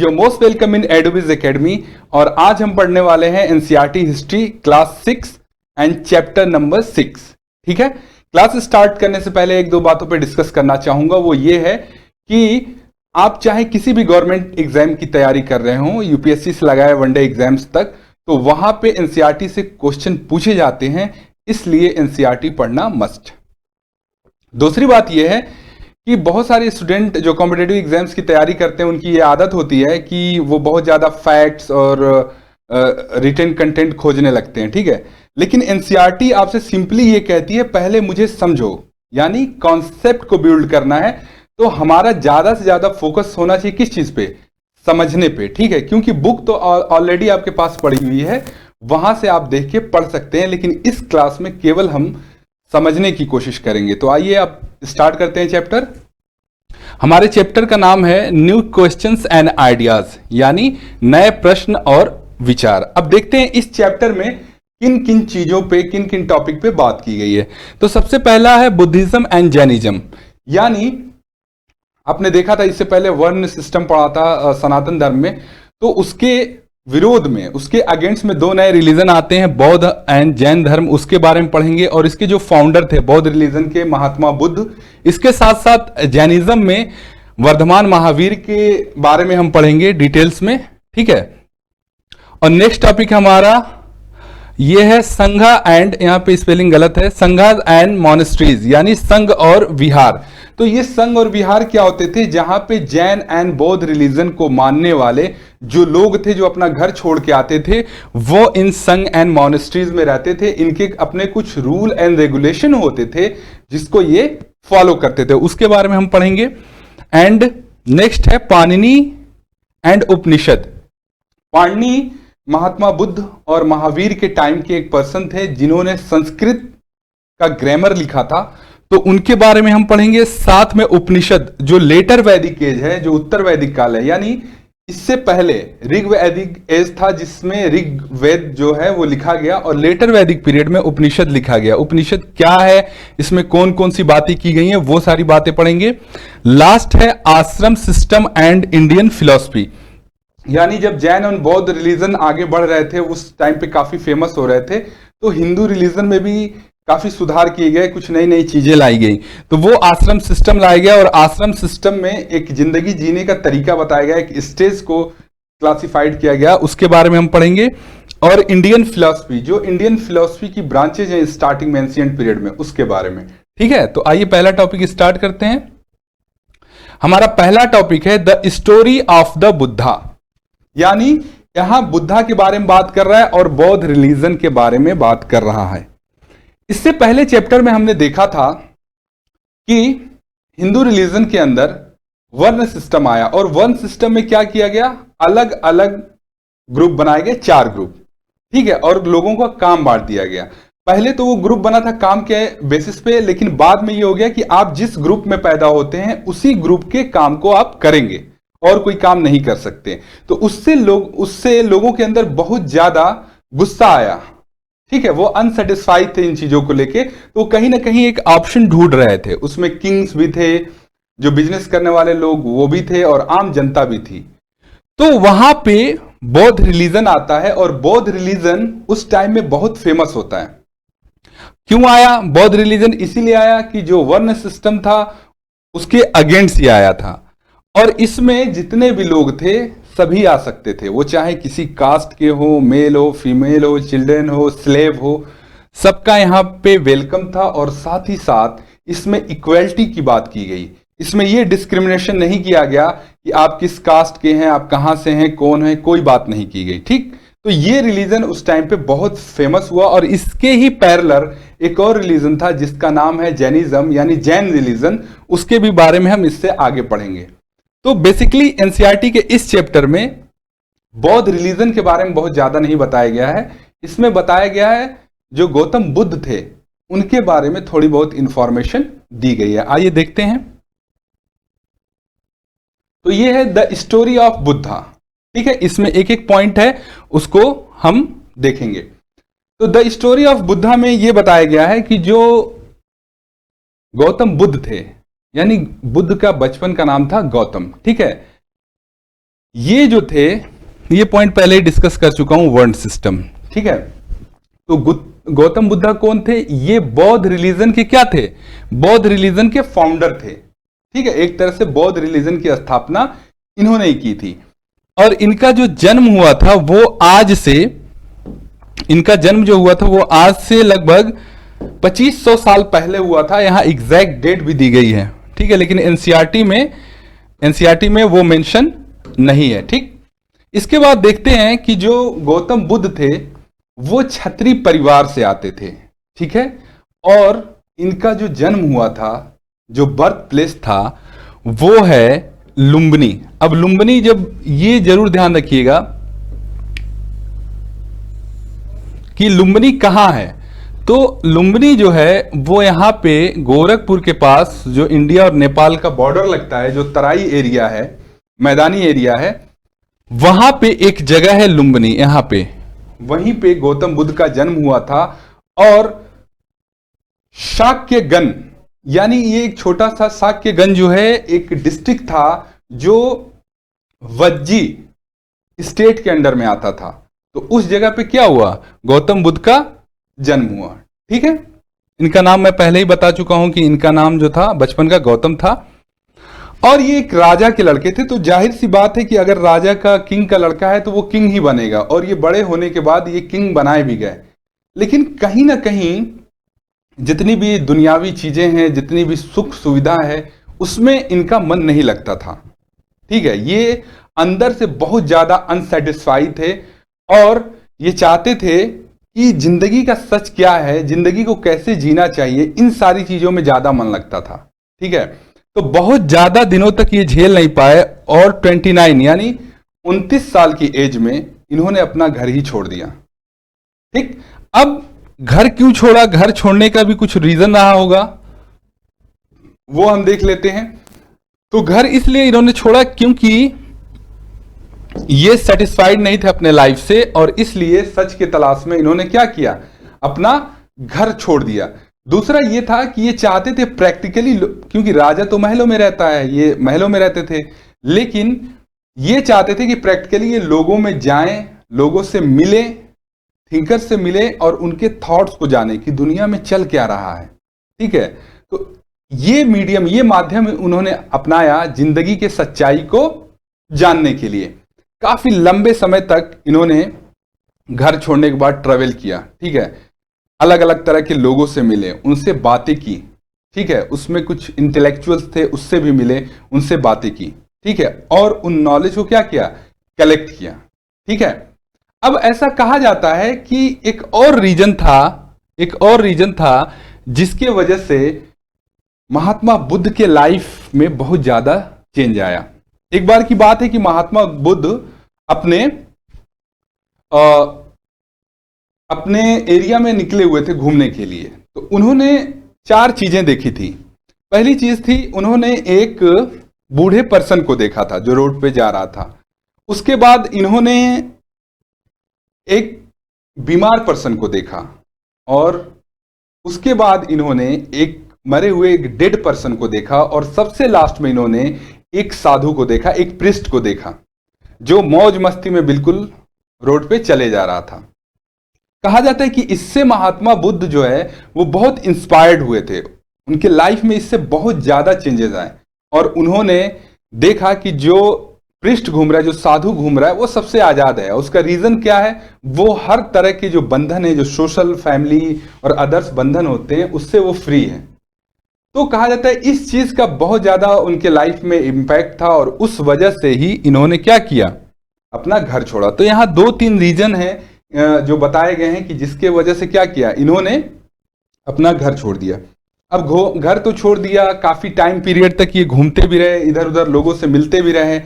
You're most welcome in Edubiz Academy और आज हम पढ़ने वाले हैं NCERT history class 6 and chapter number 6। ठीक है, क्लास स्टार्ट करने से पहले एक दो बातों पे डिस्कस करना चाहूंगा। वो ये है कि आप चाहे किसी भी गवर्नमेंट एग्जाम की तैयारी कर रहे हो, यूपीएससी से लगाए वनडे एग्जाम्स तक, तो वहां पे एनसीईआरटी से क्वेश्चन पूछे जाते हैं, इसलिए एनसीईआरटी पढ़ना मस्ट। दूसरी बात यह है कि बहुत सारे स्टूडेंट जो कॉम्पिटेटिव एग्जाम्स की तैयारी करते हैं उनकी ये आदत होती है कि वो बहुत ज़्यादा फैक्ट्स और रिटन कंटेंट खोजने लगते हैं। ठीक है, लेकिन एनसीईआरटी आपसे सिंपली ये कहती है पहले मुझे समझो, यानी कॉन्सेप्ट को बिल्ड करना है। तो हमारा ज़्यादा से ज़्यादा फोकस होना चाहिए किस चीज़ पे? समझने पे। ठीक है, क्योंकि बुक तो ऑलरेडी आपके पास पड़ी हुई है, वहां से आप देख के पढ़ सकते हैं, लेकिन इस क्लास में केवल हम समझने की कोशिश करेंगे। तो आइए अब स्टार्ट करते हैं चैप्टर। हमारे चैप्टर का नाम है न्यू क्वेश्चंस एंड आइडियाज, यानी नए प्रश्न और विचार। अब देखते हैं इस चैप्टर में किन किन चीजों पे, किन किन टॉपिक पे बात की गई है। तो सबसे पहला है बुद्धिज्म एंड जैनिज्म, यानी आपने देखा था इससे पहले वर्ण सिस्टम पढ़ा था सनातन धर्म में, तो उसके विरोध में, उसके अगेंस्ट में दो नए रिलीजन आते हैं, बौद्ध एंड जैन धर्म। उसके बारे में पढ़ेंगे और इसके जो फाउंडर थे बौद्ध रिलीजन के, महात्मा बुद्ध। इसके साथ साथ जैनिज्म में वर्धमान महावीर के बारे में हम पढ़ेंगे डिटेल्स में। ठीक है, और नेक्स्ट टॉपिक हमारा ये है संघा एंड, यहां पे स्पेलिंग गलत है, संघा एंड मॉनेस्ट्रीज, यानी संघ और विहार। तो ये संघ और विहार क्या होते थे? जहां पे जैन एंड बौद्ध रिलीजन को मानने वाले जो लोग थे, जो अपना घर छोड़ के आते थे, वो इन संघ एंड मॉनेस्ट्रीज में रहते थे। इनके अपने कुछ रूल एंड रेगुलेशन होते थे जिसको ये फॉलो करते थे, उसके बारे में हम पढ़ेंगे। एंड नेक्स्ट है पाणिनि एंड उपनिषद। पाणिनि महात्मा बुद्ध और महावीर के टाइम के एक पर्सन थे जिन्होंने संस्कृत का ग्रामर लिखा था, तो उनके बारे में हम पढ़ेंगे। साथ में उपनिषद जो लेटर वैदिक एज है, जो उत्तर वैदिक काल है, यानी इससे पहले ऋग वैदिक एज था जिसमें ऋग वेद जो है वो लिखा गया, और लेटर वैदिक पीरियड में उपनिषद लिखा गया। उपनिषद क्या है, इसमें कौन कौन सी बातें की गई हैं, वो सारी बातें पढ़ेंगे। लास्ट है आश्रम सिस्टम एंड इंडियन फिलॉसफी, यानी जब जैन और बौद्ध रिलीजन आगे बढ़ रहे थे, उस टाइम पे काफी फेमस हो रहे थे, तो हिंदू रिलीजन में भी काफी सुधार किए गए, कुछ नई नई चीजें लाई गई। तो वो आश्रम सिस्टम लाया गया, और आश्रम सिस्टम में एक जिंदगी जीने का तरीका बताया गया, एक स्टेज को क्लासिफाइड किया गया, उसके बारे में हम पढ़ेंगे। और इंडियन फिलॉसफी, जो इंडियन फिलॉसफी की ब्रांचेज हैं स्टार्टिंग में एंशिएंट पीरियड में, उसके बारे में। ठीक है, तो आइए पहला टॉपिक स्टार्ट करते हैं। हमारा पहला टॉपिक है the story of the Buddha, यानी यहां बुद्धा के बारे में बात कर रहा है और बौद्ध रिलीजन के बारे में बात कर रहा है। इससे पहले चैप्टर में हमने देखा था कि हिंदू रिलीजन के अंदर वर्ण सिस्टम आया, और वर्ण सिस्टम में क्या किया गया? अलग अलग ग्रुप बनाए गए, 4 ग्रुप। ठीक है, और लोगों का काम बांट दिया गया। पहले तो वो ग्रुप बना था काम के बेसिस पे, लेकिन बाद में ये हो गया कि आप जिस ग्रुप में पैदा होते हैं उसी ग्रुप के काम को आप करेंगे और कोई काम नहीं कर सकते। तो उससे लोगों के अंदर बहुत ज्यादा गुस्सा आया। ठीक है, वो अनसेटिस्फाइड थे इन चीजों को लेके, तो कहीं ना कहीं एक ऑप्शन ढूंढ रहे थे। उसमें किंग्स भी थे, जो बिजनेस करने वाले लोग वो भी थे, और आम जनता भी थी। तो वहां पे बौद्ध रिलीजन आता है, और बौद्ध रिलीजन उस टाइम में बहुत फेमस होता है। क्यों आया बौद्ध रिलीजन? इसीलिए आया कि जो वर्ण सिस्टम था उसके अगेंस्ट ही आया था, और इसमें जितने भी लोग थे सभी आ सकते थे, वो चाहे किसी कास्ट के हो, मेल हो, फीमेल हो, चिल्ड्रन हो, स्लेव हो, सबका यहाँ पे वेलकम था। और साथ ही साथ इसमें इक्वलिटी की बात की गई। इसमें ये डिस्क्रिमिनेशन नहीं किया गया कि आप किस कास्ट के हैं, आप कहाँ से हैं, कौन है, कोई बात नहीं की गई। ठीक, तो ये रिलीजन उस टाइम पे बहुत फेमस हुआ, और इसके ही पैरेलल एक और रिलीजन था जिसका नाम है जैनिज्म, यानी जैन रिलीजन। उसके भी बारे में हम इससे आगे पढ़ेंगे। तो बेसिकली एनसीईआरटी के इस चैप्टर में बौद्ध रिलीजन के बारे में बहुत ज्यादा नहीं बताया गया है। इसमें बताया गया है जो गौतम बुद्ध थे उनके बारे में थोड़ी बहुत इंफॉर्मेशन दी गई है। आइए देखते हैं। तो ये है द स्टोरी ऑफ बुद्धा। ठीक है, इसमें एक एक पॉइंट है, उसको हम देखेंगे। तो द स्टोरी ऑफ बुद्धा में यह बताया गया है कि जो गौतम बुद्ध थे, यानी बुद्ध का बचपन का नाम था गौतम। ठीक है, ये जो थे, ये पॉइंट पहले ही डिस्कस कर चुका हूं, वर्ण सिस्टम। ठीक है, तो गौतम बुद्धा कौन थे? ये बौद्ध रिलीजन के क्या थे? बौद्ध रिलीजन के फाउंडर थे। ठीक है, एक तरह से बौद्ध रिलीजन की स्थापना इन्होंने ही की थी। और इनका जो जन्म हुआ था वो आज से, इनका जन्म जो हुआ था वो आज से लगभग 2500 साल पहले हुआ था। यहां एग्जैक्ट डेट भी दी गई है। ठीक है, लेकिन एनसीईआरटी में वो मेंशन नहीं है। ठीक, इसके बाद देखते हैं कि जो गौतम बुद्ध थे वो क्षत्रिय परिवार से आते थे। ठीक है, और इनका जो जन्म हुआ था, जो बर्थ प्लेस था, वो है लुम्बिनी। अब लुम्बिनी, जब ये जरूर ध्यान रखिएगा कि लुम्बिनी कहां है। तो लुम्बिनी जो है वो यहां पे गोरखपुर के पास, जो इंडिया और नेपाल का बॉर्डर लगता है, जो तराई एरिया है, मैदानी एरिया है, वहां पे एक जगह है लुम्बिनी। यहां पे, वहीं पे गौतम बुद्ध का जन्म हुआ था। और शाक्यगन, यानी ये एक छोटा सा शाक्यगन जो है एक डिस्ट्रिक्ट था जो वज्जी स्टेट के अंडर में आता था। तो उस जगह पे क्या हुआ? गौतम बुद्ध का जन्म हुआ। ठीक है, इनका नाम मैं पहले ही बता चुका हूं कि इनका नाम जो था बचपन का गौतम था। और ये एक राजा के लड़के थे, तो जाहिर सी बात है कि अगर राजा का, किंग का लड़का है तो वो किंग ही बनेगा। और ये बड़े होने के बाद ये किंग बनाए भी गए। लेकिन कहीं ना कहीं जितनी भी दुनियावी चीजें हैं, जितनी भी सुख सुविधा है, उसमें इनका मन नहीं लगता था। ठीक है, ये अंदर से बहुत ज्यादा अनसेटिस्फाइड थे और ये चाहते थे कि जिंदगी का सच क्या है, जिंदगी को कैसे जीना चाहिए, इन सारी चीजों में ज्यादा मन लगता था। ठीक है, तो बहुत ज्यादा दिनों तक ये झेल नहीं पाए और 29 यानी 29 साल की एज में इन्होंने अपना घर ही छोड़ दिया। ठीक, अब घर क्यों छोड़ा? घर छोड़ने का भी कुछ रीजन रहा होगा, वो हम देख लेते हैं। तो घर इसलिए इन्होंने छोड़ा क्योंकि ये सेटिस्फाइड नहीं थे अपने लाइफ से, और इसलिए सच के तलाश में इन्होंने क्या किया? अपना घर छोड़ दिया। दूसरा ये था कि ये चाहते थे प्रैक्टिकली, क्योंकि राजा तो महलों में रहता है, ये महलों में रहते थे, लेकिन ये चाहते थे कि प्रैक्टिकली ये लोगों में जाएं, लोगों से मिले, थिंकर से मिले और उनके थॉट्स को जाने कि दुनिया में चल क्या रहा है। ठीक है, तो ये मीडियम, ये माध्यम उन्होंने अपनाया जिंदगी के सच्चाई को जानने के लिए। काफी लंबे समय तक इन्होंने घर छोड़ने के बाद ट्रेवल किया। ठीक है, अलग अलग तरह के लोगों से मिले, उनसे बातें की। ठीक है, उसमें कुछ इंटेलेक्चुअल्स थे, उससे भी मिले, उनसे बातें की। ठीक है, और उन नॉलेज को क्या किया? कलेक्ट किया। ठीक है, अब ऐसा कहा जाता है कि एक और रीजन था जिसके वजह से महात्मा बुद्ध के लाइफ में बहुत ज्यादा चेंज आया। एक बार की बात है कि महात्मा बुद्ध अपने एरिया में निकले हुए थे घूमने के लिए। तो उन्होंने 4 चीजें देखी थी। पहली चीज थी, उन्होंने एक बूढ़े पर्सन को देखा था जो रोड पे जा रहा था। उसके बाद इन्होंने एक बीमार पर्सन को देखा, और उसके बाद इन्होंने एक मरे हुए, एक डेड पर्सन को देखा, और सबसे लास्ट में इन्होंने एक साधु को देखा, एक प्रिस्ट को देखा, जो मौज मस्ती में बिल्कुल रोड पे चले जा रहा था। कहा जाता है कि इससे महात्मा बुद्ध जो है वो बहुत इंस्पायर्ड हुए थे, उनके लाइफ में इससे बहुत ज्यादा चेंजेस आए, और उन्होंने देखा कि जो पृष्ठ घूम रहा है, जो साधु घूम रहा है, वो सबसे आजाद है। उसका रीजन क्या है? वो हर तरह के जो बंधन है, जो सोशल, फैमिली और अदर्स बंधन होते हैं, उससे वो फ्री है। तो कहा जाता है इस चीज का बहुत ज्यादा उनके लाइफ में इंपैक्ट था, और उस वजह से ही इन्होंने क्या किया? अपना घर छोड़ा। तो यहां 2-3 रीजन है जो बताए गए हैं कि जिसके वजह से क्या किया, इन्होंने अपना घर छोड़ दिया। अब घर तो छोड़ दिया, काफी टाइम पीरियड तक ये घूमते भी रहे, इधर उधर लोगों से मिलते भी रहे,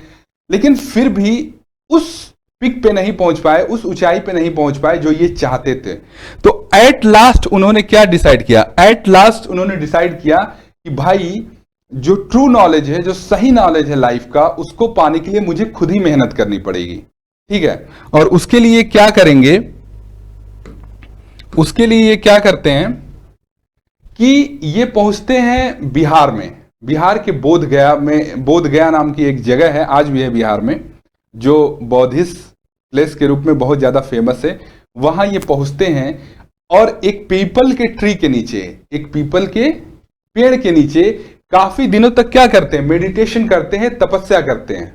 लेकिन फिर भी उस पिक पे नहीं पहुंच पाए, उस ऊंचाई पे नहीं पहुंच पाए जो ये चाहते थे। तो एट लास्ट उन्होंने क्या डिसाइड किया? एट लास्ट उन्होंने डिसाइड किया कि भाई, जो ट्रू नॉलेज है, जो सही नॉलेज है लाइफ का, उसको पाने के लिए मुझे खुद ही मेहनत करनी पड़ेगी। ठीक है, और उसके लिए क्या करेंगे? उसके लिए ये क्या करते हैं कि ये पहुंचते हैं बिहार में। बिहार के बोधगया नाम की एक जगह है, आज भी है बिहार में, जो बौद्धिस्ट प्लेस के रूप में बहुत ज्यादा फेमस है, वहां ये पहुंचते हैं और एक पीपल के ट्री के नीचे, एक पीपल के पेड़ के नीचे काफी दिनों तक क्या करते हैं, मेडिटेशन करते हैं, तपस्या करते हैं।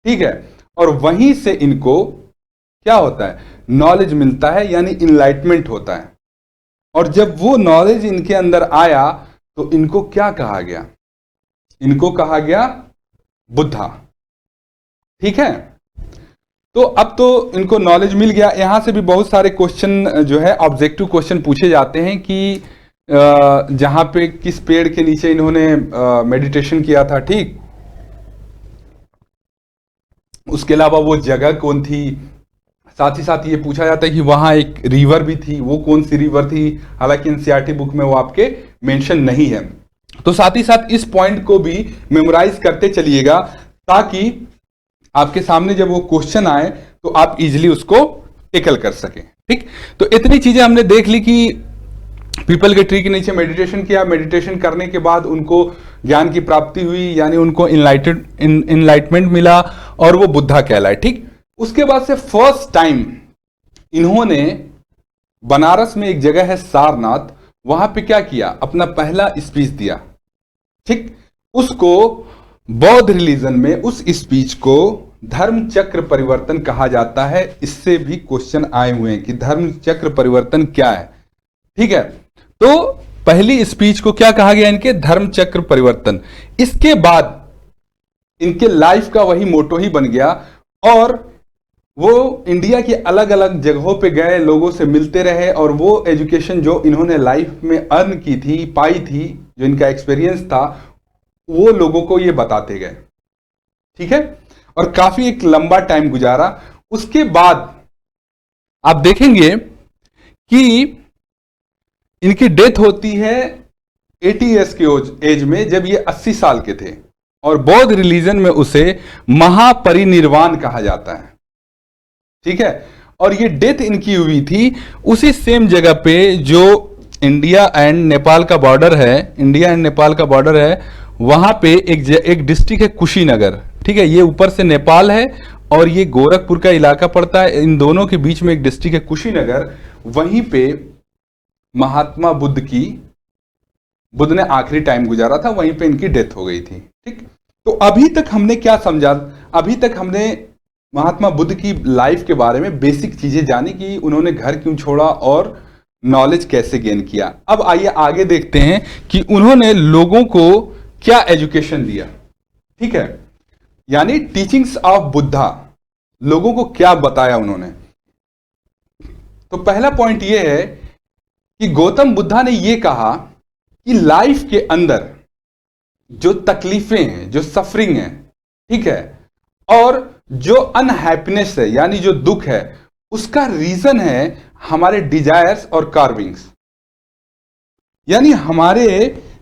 ठीक है, और वहीं से इनको क्या होता है, नॉलेज मिलता है, यानी इनलाइटमेंट होता है। और जब वो नॉलेज इनके अंदर आया तो इनको क्या कहा गया, इनको कहा गया बुद्धा। ठीक है, तो अब तो इनको नॉलेज मिल गया। यहां से भी बहुत सारे क्वेश्चन जो है ऑब्जेक्टिव क्वेश्चन पूछे जाते हैं कि जहां पे किस पेड़ के नीचे इन्होंने मेडिटेशन किया था। ठीक, उसके अलावा वो जगह कौन थी, साथ ही साथ ये पूछा जाता है कि वहां एक रिवर भी थी, वो कौन सी रिवर थी, हालांकि एनसीईआरटी बुक में वो आपके मेंशन नहीं है। तो साथ ही साथ इस पॉइंट को भी मेमोराइज करते चलिएगा, ताकि आपके सामने जब वो क्वेश्चन आए तो आप इजीली उसको टेकल कर सकें। ठीक, तो इतनी चीजें हमने देख ली कि पीपल के ट्री के नीचे मेडिटेशन किया, मेडिटेशन करने के बाद उनको ज्ञान की प्राप्ति हुई, यानी उनको इनलाइटमेंट मिला और वो बुद्धा कहलाए। ठीक, उसके बाद से फर्स्ट टाइम इन्होंने बनारस में एक जगह है सारनाथ, वहां पे क्या किया, अपना पहला स्पीच दिया। ठीक, उसको बौद्ध रिलीजन में उस स्पीच को धर्म चक्र परिवर्तन कहा जाता है। इससे भी क्वेश्चन आए हुए हैं कि धर्म चक्र परिवर्तन क्या है। ठीक है, तो पहली स्पीच को क्या कहा गया, इनके धर्म चक्र परिवर्तन। इसके बाद इनके लाइफ का वही मोटो ही बन गया और वो इंडिया की अलग अलग जगहों पे गए, लोगों से मिलते रहे और वो एजुकेशन जो इन्होंने लाइफ में अर्न की थी, पाई थी, जो इनका एक्सपीरियंस था, वो लोगों को ये बताते गए। ठीक है, और काफी एक लंबा टाइम गुजारा। उसके बाद आप देखेंगे कि इनकी डेथ होती है 80 ईयर्स के एज में, जब ये 80 साल के थे, और बौद्ध रिलीजन में उसे महापरिनिर्वाण कहा जाता है। ठीक है, और ये डेथ इनकी हुई थी उसी सेम जगह पे जो इंडिया एंड नेपाल का बॉर्डर है, इंडिया एंड नेपाल का बॉर्डर है, वहां पे एक डिस्ट्रिक्ट है कुशीनगर। ठीक है, ये ऊपर से नेपाल है और ये गोरखपुर का इलाका पड़ता है, इन दोनों के बीच में एक डिस्ट्रिक्ट है कुशीनगर। वहीं पे महात्मा बुद्ध ने आखिरी टाइम गुजारा था, वहीं पे इनकी डेथ हो गई थी। ठीक, तो अभी तक हमने क्या समझा, अभी तक हमने महात्मा बुद्ध की लाइफ के बारे में बेसिक चीजें जानी कि उन्होंने घर क्यों छोड़ा और नॉलेज कैसे गेन किया। अब आइए आगे देखते हैं कि उन्होंने लोगों को क्या एजुकेशन दिया। ठीक है, यानी टीचिंग्स ऑफ बुद्धा, लोगों को क्या बताया उन्होंने। तो पहला पॉइंट यह है कि गौतम बुद्धा ने यह कहा कि लाइफ के अंदर जो तकलीफें हैं, जो सफरिंग है, ठीक है, और जो अनहैप्पीनेस है, यानी जो दुख है, उसका रीजन है हमारे डिजायर्स और कार्विंग्स। यानी हमारे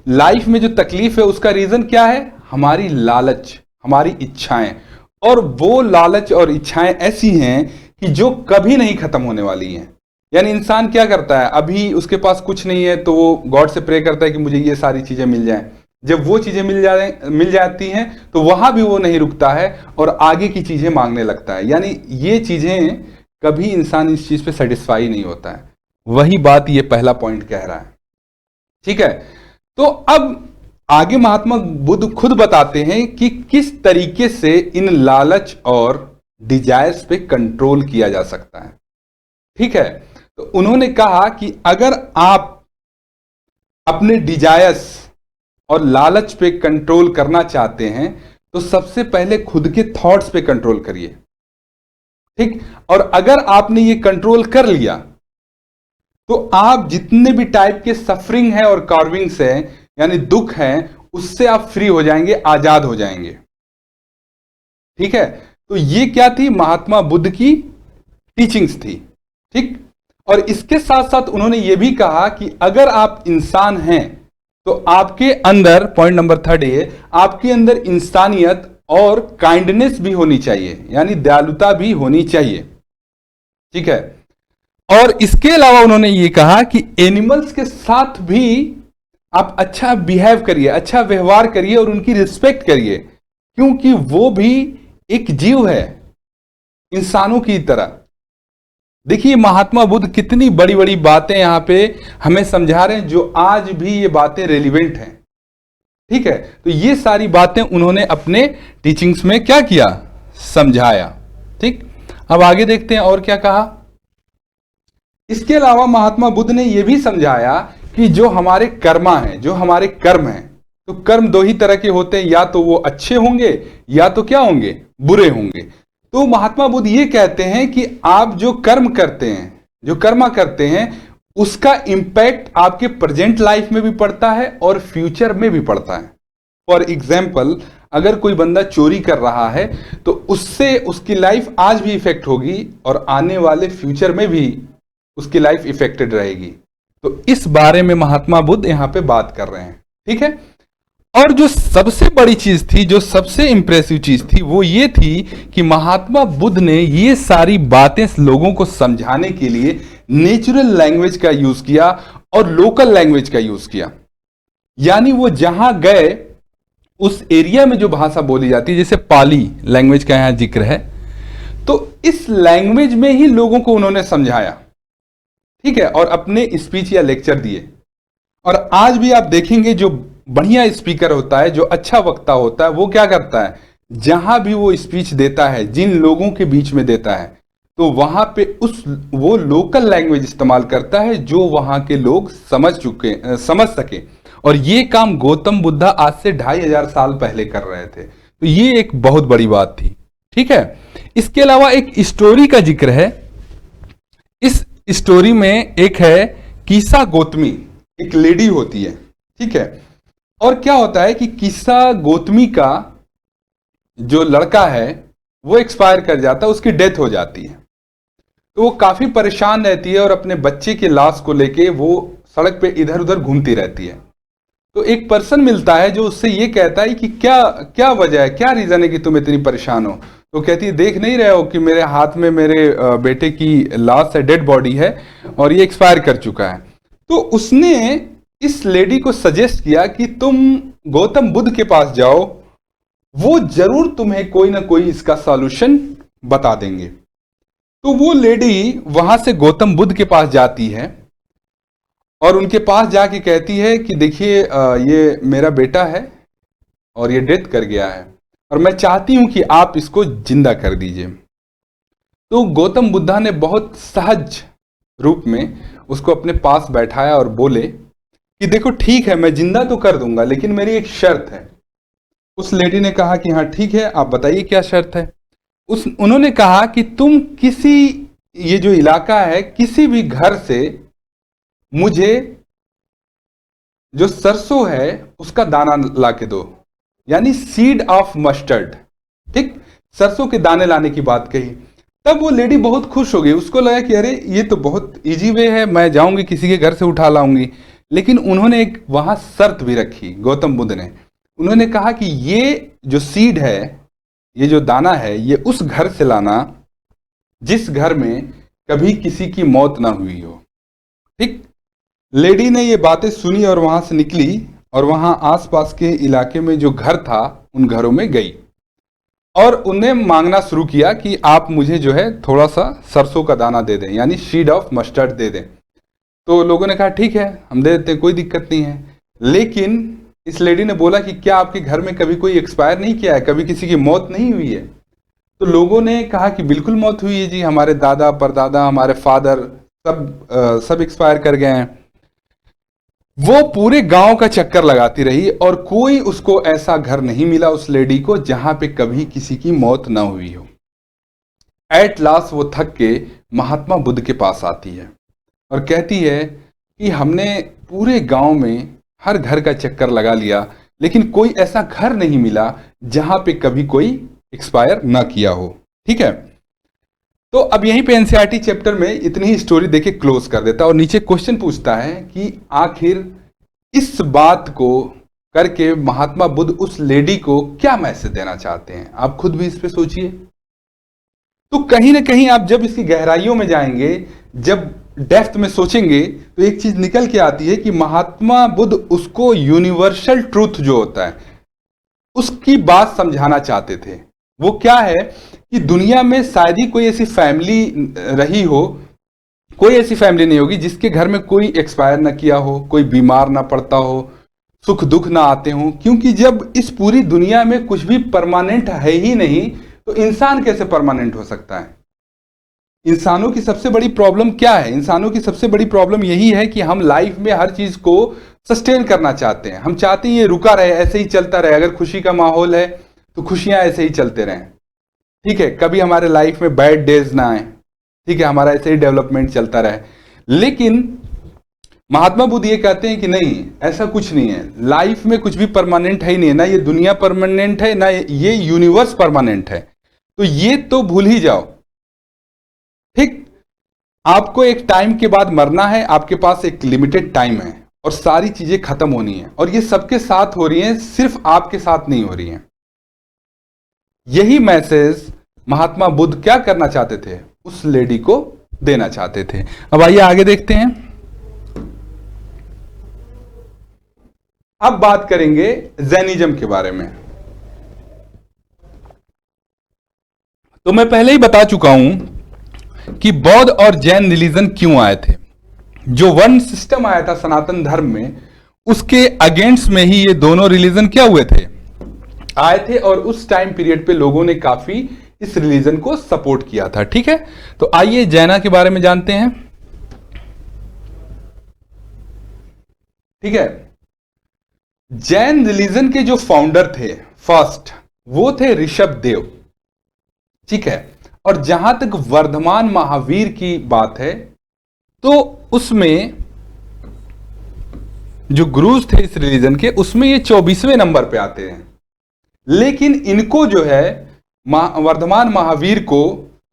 लाइफ में जो तकलीफ है उसका रीजन क्या है, हमारी लालच, हमारी इच्छाएं। और वो लालच और इच्छाएं ऐसी हैं कि जो कभी नहीं खत्म होने वाली हैं। यानी इंसान क्या करता है, अभी उसके पास कुछ नहीं है तो वो गॉड से प्रे करता है कि मुझे ये सारी चीजें मिल जाएं। जब वो चीजें मिल जाती हैं तो वहां भी वो नहीं रुकता है और आगे की चीजें मांगने लगता है। यानी ये चीजें, कभी इंसान इस चीज पे सेटिस्फाई नहीं होता है। वही बात ये पहला पॉइंट कह रहा है। ठीक है, तो अब आगे महात्मा बुद्ध खुद बताते हैं कि किस तरीके से इन लालच और डिजायर्स पे कंट्रोल किया जा सकता है। ठीक है, तो उन्होंने कहा कि अगर आप अपने डिजायर्स और लालच पे कंट्रोल करना चाहते हैं तो सबसे पहले खुद के थॉट्स पे कंट्रोल करिए। ठीक, और अगर आपने ये कंट्रोल कर लिया तो आप जितने भी टाइप के सफरिंग है और कार्विंग्स है, यानी दुख है, उससे आप फ्री हो जाएंगे, आजाद हो जाएंगे। ठीक है, तो ये क्या थी, महात्मा बुद्ध की टीचिंग्स थी। ठीक, और इसके साथ साथ उन्होंने ये भी कहा कि अगर आप इंसान हैं तो आपके अंदर, पॉइंट नंबर 3 है, आपके अंदर इंसानियत और काइंडनेस भी होनी चाहिए, यानी दयालुता भी होनी चाहिए। ठीक है, और इसके अलावा उन्होंने ये कहा कि एनिमल्स के साथ भी आप अच्छा बिहेव करिए, अच्छा व्यवहार करिए और उनकी रिस्पेक्ट करिए, क्योंकि वो भी एक जीव है। इंसानों की तरह। देखिए महात्मा बुद्ध कितनी बड़ी बड़ी बातें यहां पे हमें समझा रहे हैं, जो आज भी ये बातें रेलिवेंट हैं। ठीक है, तो ये सारी बातें उन्होंने अपने टीचिंग्स में क्या किया, समझाया। ठीक, अब आगे देखते हैं और क्या कहा। इसके अलावा महात्मा बुद्ध ने यह भी समझाया कि जो हमारे कर्मा हैं, जो हमारे कर्म हैं, तो कर्म दो ही तरह के होते हैं, या तो वो अच्छे होंगे या तो क्या होंगे, बुरे होंगे। तो महात्मा बुद्ध ये कहते हैं कि आप जो कर्म करते हैं, जो कर्मा करते हैं, उसका इंपैक्ट आपके प्रेजेंट लाइफ में भी पड़ता है और फ्यूचर में भी पड़ता है। फॉर एग्जाम्पल, अगर कोई बंदा चोरी कर रहा है तो उससे उसकी लाइफ आज भी इफेक्ट होगी और आने वाले फ्यूचर में भी उसकी लाइफ इफेक्टेड रहेगी। तो इस बारे में महात्मा बुद्ध यहां पे बात कर रहे हैं। ठीक है, और जो सबसे बड़ी चीज थी, जो सबसे इंप्रेसिव चीज थी, वो ये थी कि महात्मा बुद्ध ने ये सारी बातें लोगों को समझाने के लिए नेचुरल लैंग्वेज का यूज किया और लोकल लैंग्वेज का यूज किया। यानी वो जहां गए उस एरिया में जो भाषा बोली जाती है, जैसे पाली लैंग्वेज का यहां जिक्र है, तो इस लैंग्वेज में ही लोगों को उन्होंने समझाया। ठीक है, और अपने स्पीच या लेक्चर दिए। और आज भी आप देखेंगे जो बढ़िया स्पीकर होता है, जो अच्छा वक्ता होता है, वो क्या करता है, जहां भी वो स्पीच देता है, जिन लोगों के बीच में देता है, तो वहां पे वो लोकल लैंग्वेज इस्तेमाल करता है जो वहां के लोग समझ सके। और ये काम गौतम बुद्धा आज से 2500 साल पहले कर रहे थे। तो ये एक बहुत बड़ी बात थी। ठीक है, इसके अलावा एक स्टोरी का जिक्र है। इस स्टोरी में एक है कीसा गौतमी, एक लेडी होती है। ठीक है, और क्या होता है कि कीसा गौतमी का जो लड़का है वो एक्सपायर कर जाता है, उसकी डेथ हो जाती है। तो वो काफी परेशान रहती है और अपने बच्चे के लाश को लेके वो सड़क पे इधर उधर घूमती रहती है। तो एक पर्सन मिलता है जो उससे ये कहता है कि क्या क्या वजह है, क्या रीजन है कि तुम इतनी परेशान हो। तो कहती है, देख नहीं रहे हो कि मेरे हाथ में मेरे बेटे की लाश है, डेड बॉडी है, और ये एक्सपायर कर चुका है। तो उसने इस लेडी को सजेस्ट किया कि तुम गौतम बुद्ध के पास जाओ, वो जरूर तुम्हें कोई ना कोई इसका सॉल्यूशन बता देंगे। तो वो लेडी वहां से गौतम बुद्ध के पास जाती है और उनके पास जाके कहती है कि देखिए ये मेरा बेटा है और ये डेथ कर गया है और मैं चाहती हूं कि आप इसको जिंदा कर दीजिए। तो गौतम बुद्धा ने बहुत सहज रूप में उसको अपने पास बैठाया और बोले कि देखो ठीक है, मैं जिंदा तो कर दूंगा, लेकिन मेरी एक शर्त है। उस लेडी ने कहा कि हाँ ठीक है, आप बताइए क्या शर्त है। उन्होंने कहा कि तुम किसी, ये जो इलाका है, किसी भी घर से मुझे जो सरसों है उसका दाना ला के दो, यानी सीड ऑफ मस्टर्ड। ठीक, सरसों के दाने लाने की बात कही। तब वो लेडी बहुत खुश हो गई, उसको लगा कि अरे ये तो बहुत इजी वे है, मैं जाऊंगी किसी के घर से उठा लाऊंगी। लेकिन उन्होंने एक वहां शर्त भी रखी, गौतम बुद्ध ने। उन्होंने कहा कि ये जो सीड है, ये जो दाना है, ये उस घर से लाना जिस घर में कभी किसी की मौत ना हुई हो। ठीक, लेडी ने ये बातें सुनी और वहां से निकली और वहां आसपास के इलाके में जो घर था उन घरों में गई और उन्हें मांगना शुरू किया कि आप मुझे जो है थोड़ा सा सरसों का दाना दे दें, यानी सीड ऑफ मस्टर्ड दे दें। तो लोगों ने कहा ठीक है, हम दे देते हैं, कोई दिक्कत नहीं है। लेकिन इस लेडी ने बोला कि क्या आपके घर में कभी कोई एक्सपायर नहीं किया है, कभी किसी की मौत नहीं हुई है? तो लोगों ने कहा कि बिल्कुल मौत हुई है जी, हमारे दादा परदादा, हमारे फादर सब एक्सपायर कर गए हैं। वो पूरे गांव का चक्कर लगाती रही और कोई उसको ऐसा घर नहीं मिला उस लेडी को जहां पे कभी किसी की मौत ना हुई हो। एट लास्ट वो थक के महात्मा बुद्ध के पास आती है और कहती है कि हमने पूरे गांव में हर घर का चक्कर लगा लिया, लेकिन कोई ऐसा घर नहीं मिला जहां पे कभी कोई एक्सपायर ना किया हो। ठीक है, तो अब यहीं पे एनसीईआरटी चैप्टर में इतनी ही स्टोरी देके क्लोज कर देता है और नीचे क्वेश्चन पूछता है कि आखिर इस बात को करके महात्मा बुद्ध उस लेडी को क्या मैसेज देना चाहते हैं। आप खुद भी इस पे सोचिए। तो कहीं ना कहीं आप जब इसकी गहराइयों में जाएंगे, जब डेप्थ में सोचेंगे, तो एक चीज निकल के आती है कि महात्मा बुद्ध उसको यूनिवर्सल ट्रूथ जो होता है उसकी बात समझाना चाहते थे। वो क्या है कि कि दुनिया में शायद ही कोई ऐसी फैमिली रही हो, कोई ऐसी फैमिली नहीं होगी जिसके घर में कोई एक्सपायर ना किया हो, कोई बीमार ना पड़ता हो, सुख दुख ना आते हों। क्योंकि जब इस पूरी दुनिया में कुछ भी परमानेंट है ही नहीं, तो इंसान कैसे परमानेंट हो सकता है? इंसानों की सबसे बड़ी प्रॉब्लम क्या है? इंसानों की सबसे बड़ी प्रॉब्लम यही है कि हम लाइफ में हर चीज को सस्टेन करना चाहते हैं। हम चाहते हैं ये रुका रहे, ऐसे ही चलता रहे। अगर खुशी का माहौल है तो खुशियां ऐसे ही चलते रहें, ठीक है। कभी हमारे लाइफ में बैड डेज ना आए, ठीक है, हमारा ऐसे ही डेवलपमेंट चलता रहे। लेकिन महात्मा बुद्ध ये कहते हैं कि नहीं, ऐसा कुछ नहीं है। लाइफ में कुछ भी परमानेंट है ही नहीं, ना ये दुनिया परमानेंट है, ना ये यूनिवर्स परमानेंट है। तो ये तो भूल ही जाओ, ठीक। आपको एक टाइम के बाद मरना है, आपके पास एक लिमिटेड टाइम है और सारी चीजें खत्म होनी है, और ये सबके साथ हो रही हैं, सिर्फ आपके साथ नहीं हो रही हैं। यही मैसेज महात्मा बुद्ध क्या करना चाहते थे? उस लेडी को देना चाहते थे। अब आइए आगे देखते हैं। अब बात करेंगे जैनिज्म के बारे में। तो मैं पहले ही बता चुका हूं कि बौद्ध और जैन रिलीजन क्यों आए थे। जो वर्ण सिस्टम आया था सनातन धर्म में, उसके अगेंस्ट में ही ये दोनों रिलीजन क्या हुए थे? आए थे। और उस टाइम पीरियड पे लोगों ने काफी इस रिलीजन को सपोर्ट किया था, ठीक है। तो आइए जैना के बारे में जानते हैं, ठीक है। जैन रिलीजन के जो फाउंडर थे फर्स्ट, वो थे ऋषभ देव, ठीक है। और जहां तक वर्धमान महावीर की बात है, तो उसमें जो गुरुज थे इस रिलीजन के, उसमें ये 24वें नंबर पे आते हैं। लेकिन इनको जो है वर्धमान महावीर को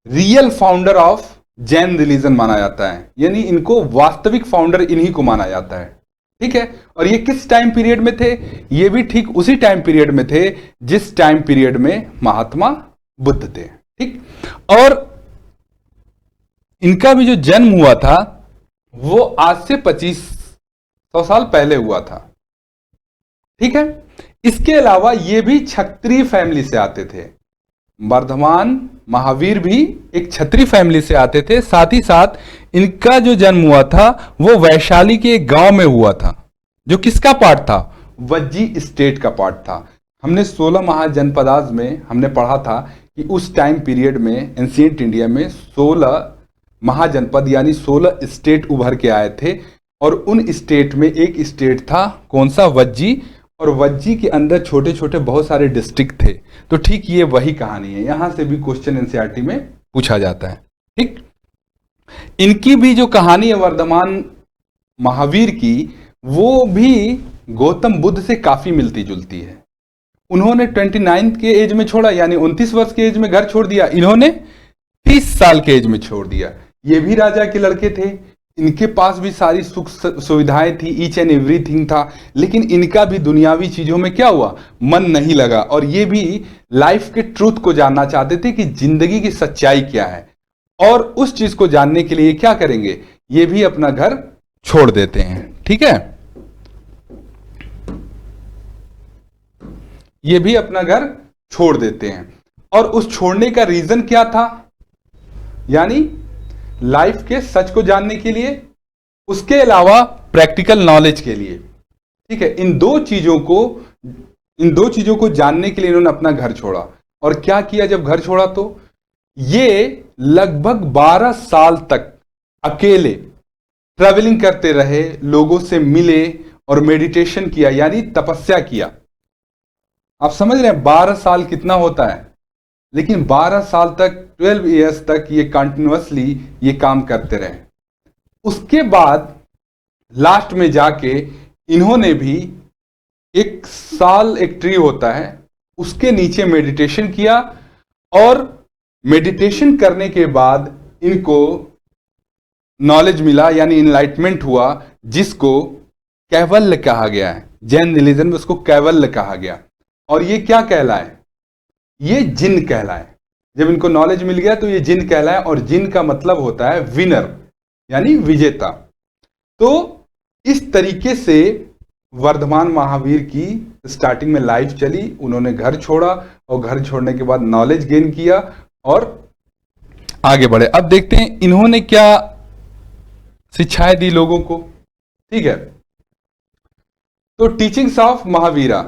real founder of Jain religion माना जाता है, यानी इनको वास्तविक फाउंडर इन्हीं को माना जाता है, ठीक है। और ये किस टाइम पीरियड में थे? ये भी ठीक उसी टाइम पीरियड में थे जिस टाइम पीरियड में महात्मा बुद्ध थे, ठीक। और इनका भी जो जन्म हुआ था वो आज से 2500 साल पहले हुआ था, ठीक है। इसके अलावा ये भी क्षत्रिय फैमिली से आते थे। वर्धमान महावीर भी एक क्षत्रिय फैमिली से आते थे। साथ ही साथ इनका जो जन्म हुआ था वो वैशाली के एक गांव में हुआ था, जो किसका पार्ट था? वज्जी स्टेट का पार्ट था। हमने 16 महाजनपदाज में हमने पढ़ा था कि उस टाइम पीरियड में एंशिएंट इंडिया में 16 महाजनपद यानी 16 स्टेट उभर के आए थे। और उन स्टेट में एक स्टेट था, कौन सा? वज्जी। और वज्जी के अंदर छोटे छोटे बहुत सारे डिस्ट्रिक्ट थे। तो ठीक ये वही कहानी है, यहां से भी क्वेश्चन एनसीईआरटी में पूछा जाता है, ठीक। इनकी भी जो कहानी है वर्धमान महावीर की, वो भी गौतम बुद्ध से काफी मिलती जुलती है। उन्होंने 29 के एज में छोड़ा, यानी 29 वर्ष के एज में घर छोड़ दिया। इन्होंने 30 साल के एज में छोड़ दिया। ये भी राजा के लड़के थे, इनके पास भी सारी सुख सुविधाएं थी, ईच एंड एवरीथिंग था। लेकिन इनका भी दुनियावी चीजों में क्या हुआ? मन नहीं लगा। और ये भी लाइफ के ट्रूथ को जानना चाहते थे कि जिंदगी की सच्चाई क्या है। और उस चीज को जानने के लिए क्या करेंगे? ये भी अपना घर छोड़ देते हैं, ठीक है। ये भी अपना घर छोड़ देते हैं। और उस छोड़ने का रीजन क्या था? यानी लाइफ के सच को जानने के लिए, उसके अलावा प्रैक्टिकल नॉलेज के लिए, ठीक है। इन दो चीजों को जानने के लिए इन्होंने अपना घर छोड़ा। और क्या किया जब घर छोड़ा? तो ये लगभग 12 साल तक अकेले ट्रैवलिंग करते रहे, लोगों से मिले और मेडिटेशन किया, यानी तपस्या किया। आप समझ रहे हैं 12 साल कितना होता है? लेकिन 12 साल तक, 12 इयर्स तक ये कंटिन्यूअसली ये काम करते रहे। उसके बाद लास्ट में जाके इन्होंने भी एक साल, एक ट्री होता है उसके नीचे मेडिटेशन किया। और मेडिटेशन करने के बाद इनको नॉलेज मिला, यानी इनलाइटमेंट हुआ, जिसको कैवल्य कहा गया है। जैन रिलीजन में उसको कैवल्य कहा गया। और ये क्या कहलाए? ये जिन कहलाए। जब इनको नॉलेज मिल गया तो ये जिन कहलाए। और जिन का मतलब होता है विनर, यानी विजेता। तो इस तरीके से वर्धमान महावीर की स्टार्टिंग में लाइफ चली। उन्होंने घर छोड़ा और घर छोड़ने के बाद नॉलेज गेन किया और आगे बढ़े। अब देखते हैं इन्होंने क्या शिक्षाएं दी लोगों को। ठीक है, तो टीचिंग्स ऑफ महावीरा,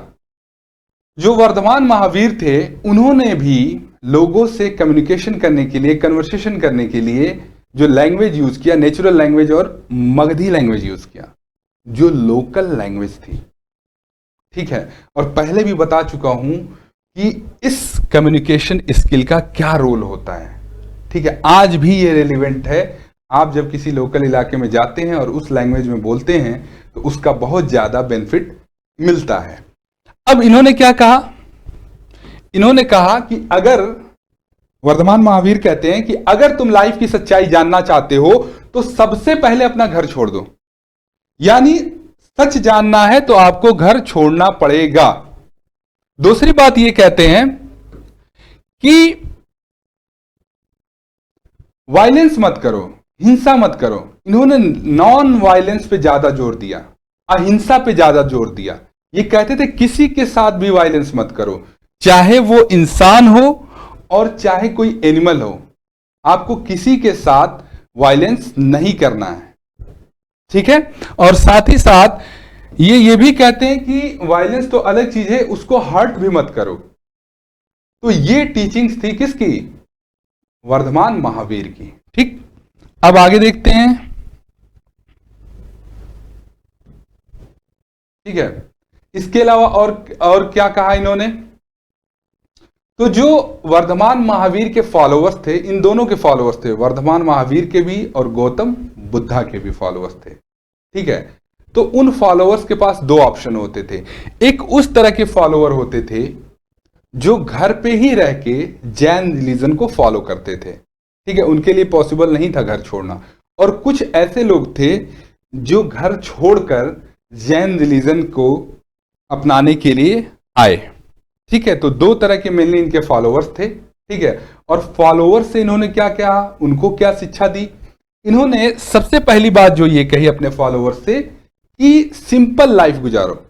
जो वर्धमान महावीर थे उन्होंने भी लोगों से कम्युनिकेशन करने के लिए, कन्वर्सेशन करने के लिए जो लैंग्वेज यूज किया, नेचुरल लैंग्वेज और मगधी लैंग्वेज यूज किया, जो लोकल लैंग्वेज थी। ठीक है, और पहले भी बता चुका हूं कि इस कम्युनिकेशन स्किल का क्या रोल होता है। ठीक है, आज भी ये रेलिवेंट है। आप जब किसी लोकल इलाके में जाते हैं और उस लैंग्वेज में बोलते हैं तो उसका बहुत ज्यादा बेनिफिट मिलता है। अब इन्होंने क्या कहा, इन्होंने कहा कि अगर, वर्धमान महावीर कहते हैं कि अगर तुम लाइफ की सच्चाई जानना चाहते हो तो सबसे पहले अपना घर छोड़ दो। यानी सच जानना है तो आपको घर छोड़ना पड़ेगा। दूसरी बात ये कहते हैं कि वायलेंस मत करो, हिंसा मत करो। इन्होंने नॉन वायलेंस पे ज्यादा जोर दिया, अहिंसा पे ज्यादा जोर दिया। ये कहते थे किसी के साथ भी वायलेंस मत करो, चाहे वो इंसान हो और चाहे कोई एनिमल हो, आपको किसी के साथ वायलेंस नहीं करना है। ठीक है, और साथ ही साथ ये भी कहते हैं कि वायलेंस तो अलग चीज है, उसको हर्ट भी मत करो। तो ये टीचिंग्स थी किसकी, वर्धमान महावीर की। ठीक, अब आगे देखते हैं। ठीक है, इसके अलावा और क्या कहा इन्होंने, तो जो वर्धमान महावीर के फॉलोअर्स थे, इन दोनों के फॉलोअर्स थे, वर्धमान महावीर के भी और गौतम बुद्धा के भी फॉलोअर्स थे। ठीक है, तो उन फॉलोअर्स के पास दो ऑप्शन होते थे। एक उस तरह के फॉलोअर होते थे जो घर पे ही रह के जैन रिलीजन को फॉलो करते थे। ठीक है, उनके लिए पॉसिबल नहीं था घर छोड़ना। और कुछ ऐसे लोग थे जो घर छोड़कर जैन रिलीजन को अपनाने के लिए आए। ठीक है, तो दो तरह के मेनली इनके फॉलोअर्स थे। ठीक है, और फॉलोअर्स से इन्होंने क्या क्या, उनको क्या शिक्षा दी। इन्होंने सबसे पहली बात जो ये कही अपने फॉलोअर्स से कि सिंपल लाइफ गुजारो,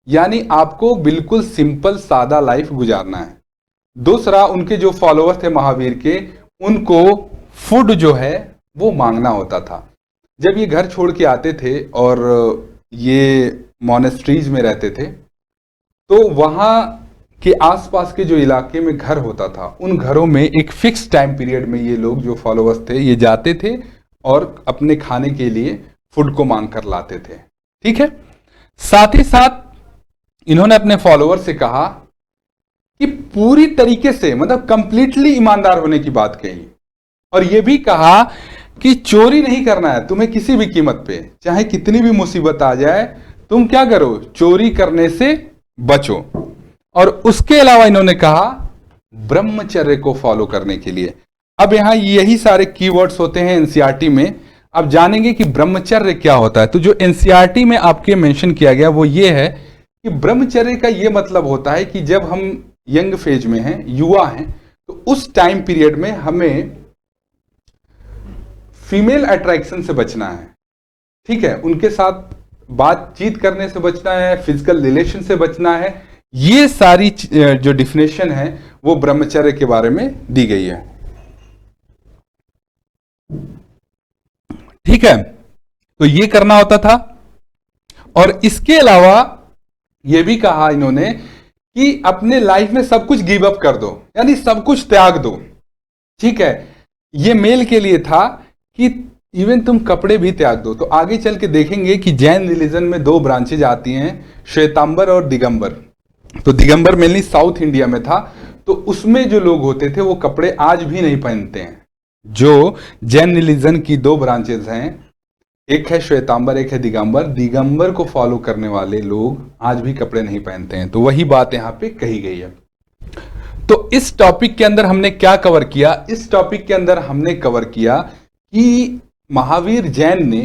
यानी आपको बिल्कुल सिंपल सादा लाइफ गुजारना है। दूसरा, उनके जो फॉलोअर्स थे महावीर के, उनको फूड जो है वो मांगना होता था। जब ये घर छोड़ के आते थे और ये मोनेस्ट्रीज में रहते थे, तो वहां के आसपास के जो इलाके में घर होता था, उन घरों में एक फिक्स टाइम पीरियड में ये लोग जो फॉलोअर्स थे ये जाते थे और अपने खाने के लिए फूड को मांग कर लाते थे। ठीक है, साथ ही साथ इन्होंने अपने फॉलोअर से कहा कि पूरी तरीके से, मतलब कंप्लीटली ईमानदार होने की बात कही, और यह भी कहा कि चोरी नहीं करना है तुम्हें किसी भी कीमत पे, चाहे कितनी भी मुसीबत आ जाए, तुम क्या करो, चोरी करने से बचो। और उसके अलावा इन्होंने कहा ब्रह्मचर्य को फॉलो करने के लिए। अब यहां यही सारे कीवर्ड्स होते हैं एनसीईआरटी में। अब जानेंगे कि ब्रह्मचर्य क्या होता है। तो जो एनसीईआरटी में आपके मेंशन किया गया वो ये है कि ब्रह्मचर्य का ये मतलब होता है कि जब हम यंग फेज में हैं, युवा हैं, तो उस टाइम पीरियड में हमें फीमेल अट्रैक्शन से बचना है। ठीक है, उनके साथ बातचीत करने से बचना है, फिजिकल रिलेशन से बचना है। ये सारी जो डिफिनेशन है वो ब्रह्मचर्य के बारे में दी गई है। ठीक है, तो ये करना होता था। और इसके अलावा ये भी कहा इन्होंने कि अपने लाइफ में सब कुछ गिव अप कर दो, यानी सब कुछ त्याग दो। ठीक है, ये मेल के लिए था कि इवन तुम कपड़े भी त्याग दो। तो आगे चल के देखेंगे कि जैन रिलीजन में दो ब्रांचेज आती हैं, श्वेतांबर और दिगंबर। तो दिगंबर मेनली साउथ इंडिया में था, तो उसमें जो लोग होते थे वो कपड़े आज भी नहीं पहनते हैं। जो जैन रिलीजन की दो ब्रांचेज हैं, एक है श्वेतांबर, एक है दिगंबर। दिगंबर को फॉलो करने वाले लोग आज भी कपड़े नहीं पहनते हैं। तो वही बात यहां पे कही गई है। तो इस टॉपिक के अंदर हमने क्या कवर किया, इस टॉपिक के अंदर हमने कवर किया कि महावीर जैन ने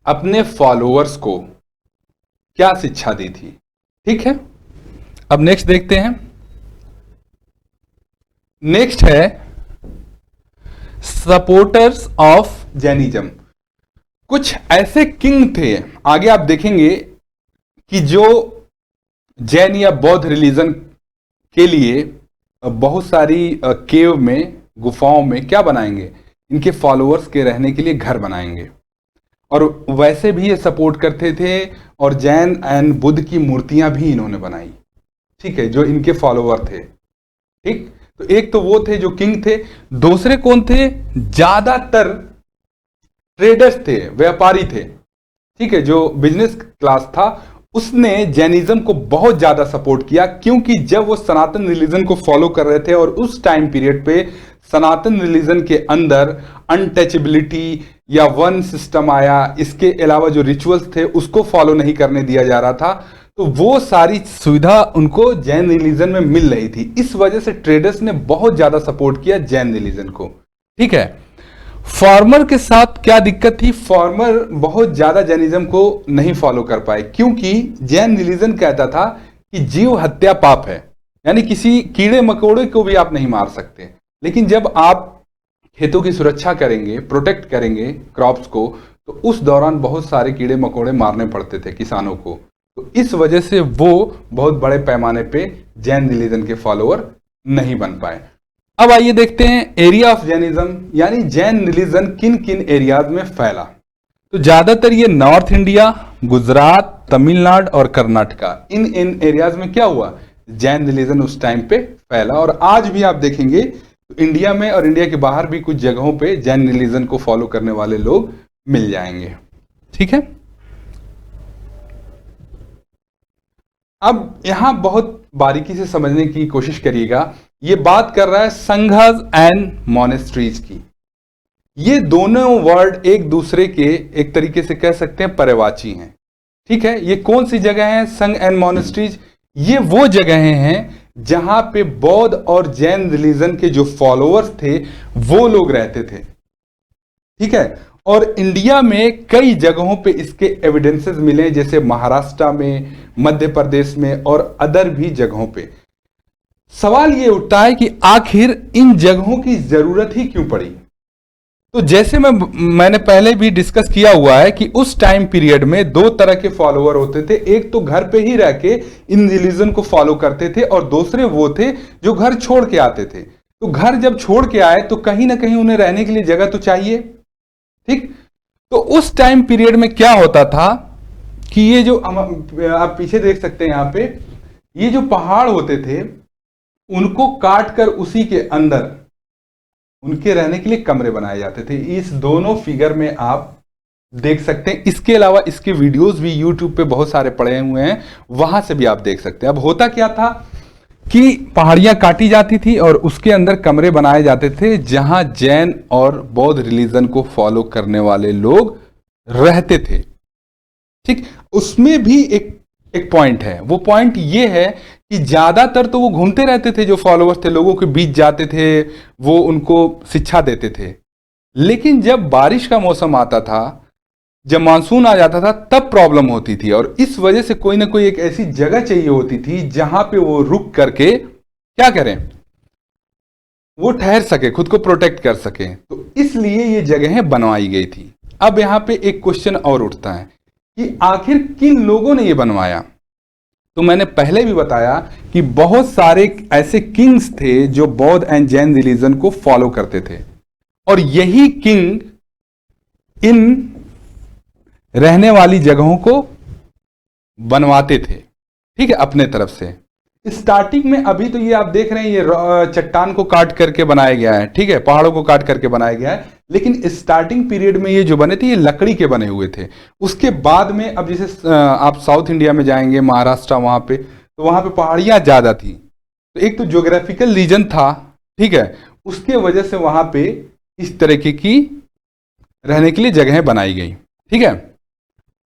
अपने फॉलोअर्स को क्या शिक्षा दी थी। ठीक है, अब नेक्स्ट देखते हैं। नेक्स्ट है सपोर्टर्स ऑफ जैनिज्म। कुछ ऐसे किंग थे, आगे आप देखेंगे कि जो जैन या बौद्ध रिलीजन के लिए बहुत सारी केव में, गुफाओं में क्या बनाएंगे, इनके फॉलोअर्स के रहने के लिए घर बनाएंगे। और वैसे भी ये सपोर्ट करते थे, और जैन एंड बुद्ध की मूर्तियां भी इन्होंने बनाई, ठीक है, जो इनके फॉलोअर थे। ठीक, तो एक तो वो थे जो किंग थे, दूसरे कौन थे, ज्यादातर ट्रेडर्स थे, व्यापारी थे, ठीक है, जो बिजनेस क्लास था, उसने जैनिज्म को बहुत ज्यादा सपोर्ट किया, क्योंकि जब वो सनातन रिलीजन को फॉलो कर रहे थे और उस टाइम पीरियड पे सनातन रिलीजन के अंदर अनटचेबिलिटी या वन सिस्टम आया, इसके अलावा जो रिचुअल्स थे उसको फॉलो नहीं करने दिया जा रहा था, तो वो सारी सुविधा उनको जैन रिलीजन में मिल रही थी। इस वजह से ट्रेडर्स ने बहुत ज्यादा सपोर्ट किया जैन रिलीजन को। ठीक है, फॉर्मर के साथ क्या दिक्कत थी, फॉर्मर बहुत ज्यादा जैनिज्म को नहीं फॉलो कर पाए, क्योंकि जैन रिलीजन कहता था कि जीव हत्या पाप है, यानी किसी कीड़े मकोड़े को भी आप नहीं मार सकते। लेकिन जब आप खेतों की सुरक्षा करेंगे, प्रोटेक्ट करेंगे क्रॉप्स को, तो उस दौरान बहुत सारे कीड़े मकोड़े मारने पड़ते थे किसानों को, तो इस वजह से वो बहुत बड़े पैमाने पे जैन रिलीजन के फॉलोअर नहीं बन पाए। अब आइए देखते हैं एरिया ऑफ जैनिज्म, यानी जैन रिलीजन किन किन एरियाज में फैला। तो ज्यादातर ये नॉर्थ इंडिया, गुजरात, तमिलनाडु और कर्नाटका, इन एरियाज में क्या हुआ, जैन रिलीजन उस टाइम पे फैला। और आज भी आप देखेंगे तो इंडिया में और इंडिया के बाहर भी कुछ जगहों पे जैन रिलीजन को फॉलो करने वाले लोग मिल जाएंगे। ठीक है, अब यहां बहुत बारीकी से समझने की कोशिश करिएगा। ये बात कर रहा है संघास एंड मोनेस्ट्रीज की। ये दोनों वर्ड एक दूसरे के एक तरीके से कह सकते हैं पर्यायवाची हैं। ठीक है, ये कौन सी जगह है, संघ एंड मोनेस्ट्रीज, ये वो जगहें हैं जहां पे बौद्ध और जैन रिलीजन के जो फॉलोअर्स थे वो लोग रहते थे। ठीक है, और इंडिया में कई जगहों पे इसके एविडेंसेस मिले, जैसे महाराष्ट्र में, मध्य प्रदेश में और अदर भी जगहों पे। सवाल ये उठता है कि आखिर इन जगहों की जरूरत ही क्यों पड़ी। तो जैसे मैंने पहले भी डिस्कस किया हुआ है कि उस टाइम पीरियड में दो तरह के फॉलोअर होते थे, एक तो घर पे ही रह के इन रिलीजन को फॉलो करते थे, और दूसरे वो थे जो घर छोड़ के आते थे। तो घर जब छोड़ के आए तो कहीं ना कहीं उन्हें रहने के लिए जगह तो चाहिए। ठीक, तो उस टाइम पीरियड में क्या होता था कि ये जो आप पीछे देख सकते हैं यहां पे, ये जो पहाड़ होते थे उनको काट कर उसी के अंदर उनके रहने के लिए कमरे बनाए जाते थे। इस दोनों फिगर में आप देख सकते हैं। इसके अलावा इसके वीडियोस भी यूट्यूब पे बहुत सारे पड़े हुए हैं, वहां से भी आप देख सकते हैं। अब होता क्या था कि पहाड़ियां काटी जाती थी और उसके अंदर कमरे बनाए जाते थे जहां जैन और बौद्ध रिलीजन को फॉलो करने वाले लोग रहते थे। ठीक, उसमें भी एक पॉइंट है, वो पॉइंट ये है कि ज्यादातर तो वो घूमते रहते थे, जो फॉलोअर्स थे लोगों के बीच जाते थे, वो उनको शिक्षा देते थे। लेकिन जब बारिश का मौसम आता था, जब मानसून आ जाता था, तब प्रॉब्लम होती थी, और इस वजह से कोई ना कोई एक ऐसी जगह चाहिए होती थी जहां पे वो रुक करके क्या करें, वो ठहर सके, खुद को प्रोटेक्ट कर सके। तो इसलिए ये जगहें बनवाई गई थी। अब यहां पे एक क्वेश्चन और उठता है कि आखिर किन लोगों ने ये बनवाया। तो मैंने पहले भी बताया कि बहुत सारे ऐसे किंग्स थे जो बौद्ध एंड जैन रिलीजन को फॉलो करते थे, और यही किंग इन रहने वाली जगहों को बनवाते थे। ठीक है, अपने तरफ से। स्टार्टिंग में अभी तो ये आप देख रहे हैं, ये चट्टान को काट करके बनाया गया है, ठीक है, पहाड़ों को काट करके बनाया गया है, लेकिन स्टार्टिंग पीरियड में ये जो बने थे ये लकड़ी के बने हुए थे। उसके बाद में अब जैसे आप साउथ इंडिया में जाएंगे, महाराष्ट्र, वहां पे तो वहां पे पहाड़ियां ज्यादा थी, तो एक तो ज्योग्राफिकल रीजन था, ठीक है, उसके वजह से वहां पे इस तरीके की रहने के लिए जगहें बनाई गई। ठीक है,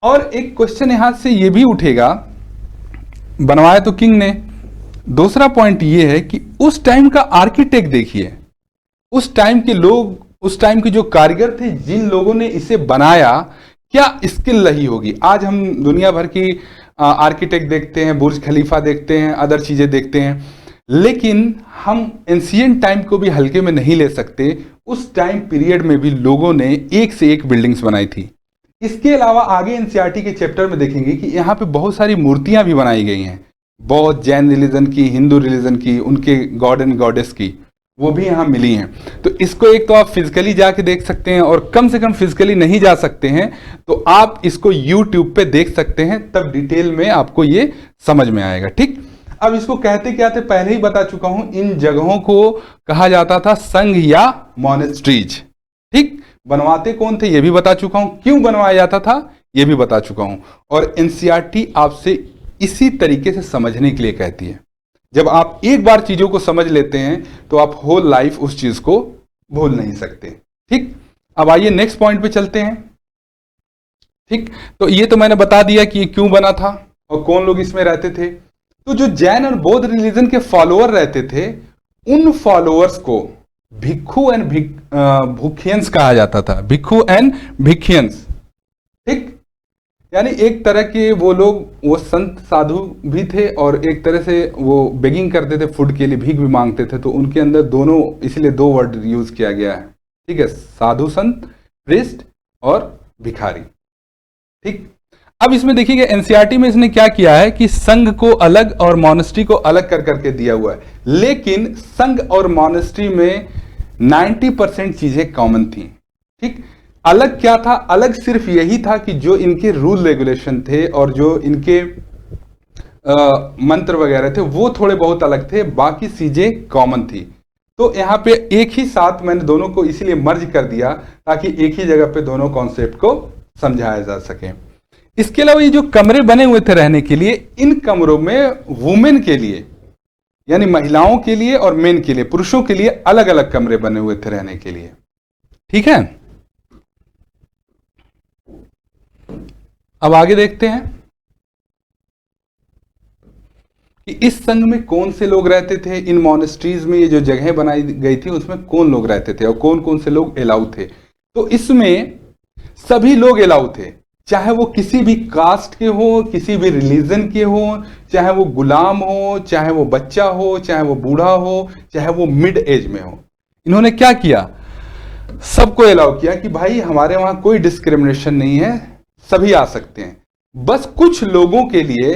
और एक क्वेश्चन यहां से ये भी उठेगा, बनवाया तो किंग ने, दूसरा पॉइंट ये है कि उस टाइम का आर्किटेक्ट देखिए, उस टाइम के लोग, उस टाइम के जो कारीगर थे, जिन लोगों ने इसे बनाया, क्या स्किल रही होगी। आज हम दुनिया भर की आर्किटेक्ट देखते हैं, बुर्ज खलीफा देखते हैं, अदर चीजें देखते हैं, लेकिन हम एंशिएंट टाइम को भी हल्के में नहीं ले सकते। उस टाइम पीरियड में भी लोगों ने एक से एक बिल्डिंग्स बनाई थी। इसके अलावा आगे एनसीईआरटी के चैप्टर में देखेंगे कि यहाँ पे बहुत सारी मूर्तियां भी बनाई गई हैं। बौद्ध जैन रिलीजन की, हिंदू रिलीजन की, उनके गॉड एंड गॉडेस की, वो भी यहाँ मिली हैं। तो इसको एक तो आप फिजिकली जाके देख सकते हैं, और कम से कम फिजिकली नहीं जा सकते हैं तो आप इसको यूट्यूब पे देख सकते हैं, तब डिटेल में आपको ये समझ में आएगा। ठीक, अब इसको कहते क्या थे पहले ही बता चुका हूं। इन जगहों को कहा जाता था संघ या मॉनेस्ट्रीज। ठीक, बनवाते कौन थे ये भी बता चुका हूं, क्यों बनवाया जाता था ये भी बता चुका हूं। और एनसीईआरटी आपसे इसी तरीके से समझने के लिए कहती है। जब आप एक बार चीजों को समझ लेते हैं तो आप होल लाइफ उस चीज को भूल नहीं सकते। ठीक, अब आइए नेक्स्ट पॉइंट पे चलते हैं। ठीक, तो ये तो मैंने बता दिया कि ये क्यों बना था और कौन लोग इसमें रहते थे। तो जो जैन और बौद्ध रिलीजन के फॉलोअर रहते थे, उन फॉलोअर्स को भिक्खु एंड भुखियंस कहा जाता था। भिक्खु एंड भिखियंस। ठीक, यानी एक तरह के वो लोग, वो संत साधु भी थे और एक तरह से वो बेगिंग करते थे, फूड के लिए भीख भी मांगते थे। तो उनके अंदर दोनों, इसलिए दो वर्ड यूज किया गया है। ठीक है, साधु संत, प्रीस्ट और भिखारी। ठीक, अब इसमें देखिएगा एनसीईआरटी में इसने क्या किया है कि संघ को अलग और मॉनेस्ट्री को अलग कर करके दिया हुआ है, लेकिन संघ और मॉनेस्ट्री में 90% चीजें कॉमन थी। ठीक, अलग क्या था? अलग सिर्फ यही था कि जो इनके रूल रेगुलेशन थे और जो इनके मंत्र वगैरह थे वो थोड़े बहुत अलग थे, बाकी चीजें कॉमन थी। तो यहाँ पे एक ही साथ मैंने दोनों को इसीलिए मर्ज कर दिया ताकि एक ही जगह पे दोनों कॉन्सेप्ट को समझाया जा सके। इसके अलावा ये जो कमरे बने हुए थे रहने के लिए, इन कमरों में वुमेन के लिए यानी महिलाओं के लिए और मेन के लिए, पुरुषों के लिए अलग अलग कमरे बने हुए थे रहने के लिए। ठीक है, अब आगे देखते हैं कि इस संघ में कौन से लोग रहते थे। इन मॉनेस्ट्रीज में ये जो जगह बनाई गई थी उसमें कौन लोग रहते थे और कौन कौन से लोग अलाउ थे। तो इसमें सभी लोग अलाउ थे, चाहे वो किसी भी कास्ट के हो, किसी भी रिलीजन के हो, चाहे वो गुलाम हो, चाहे वो बच्चा हो, चाहे वो बूढ़ा हो, चाहे वो मिड एज में हो। इन्होंने क्या किया, सबको अलाउ किया कि भाई हमारे वहां कोई डिस्क्रिमिनेशन नहीं है, सभी आ सकते हैं। बस कुछ लोगों के लिए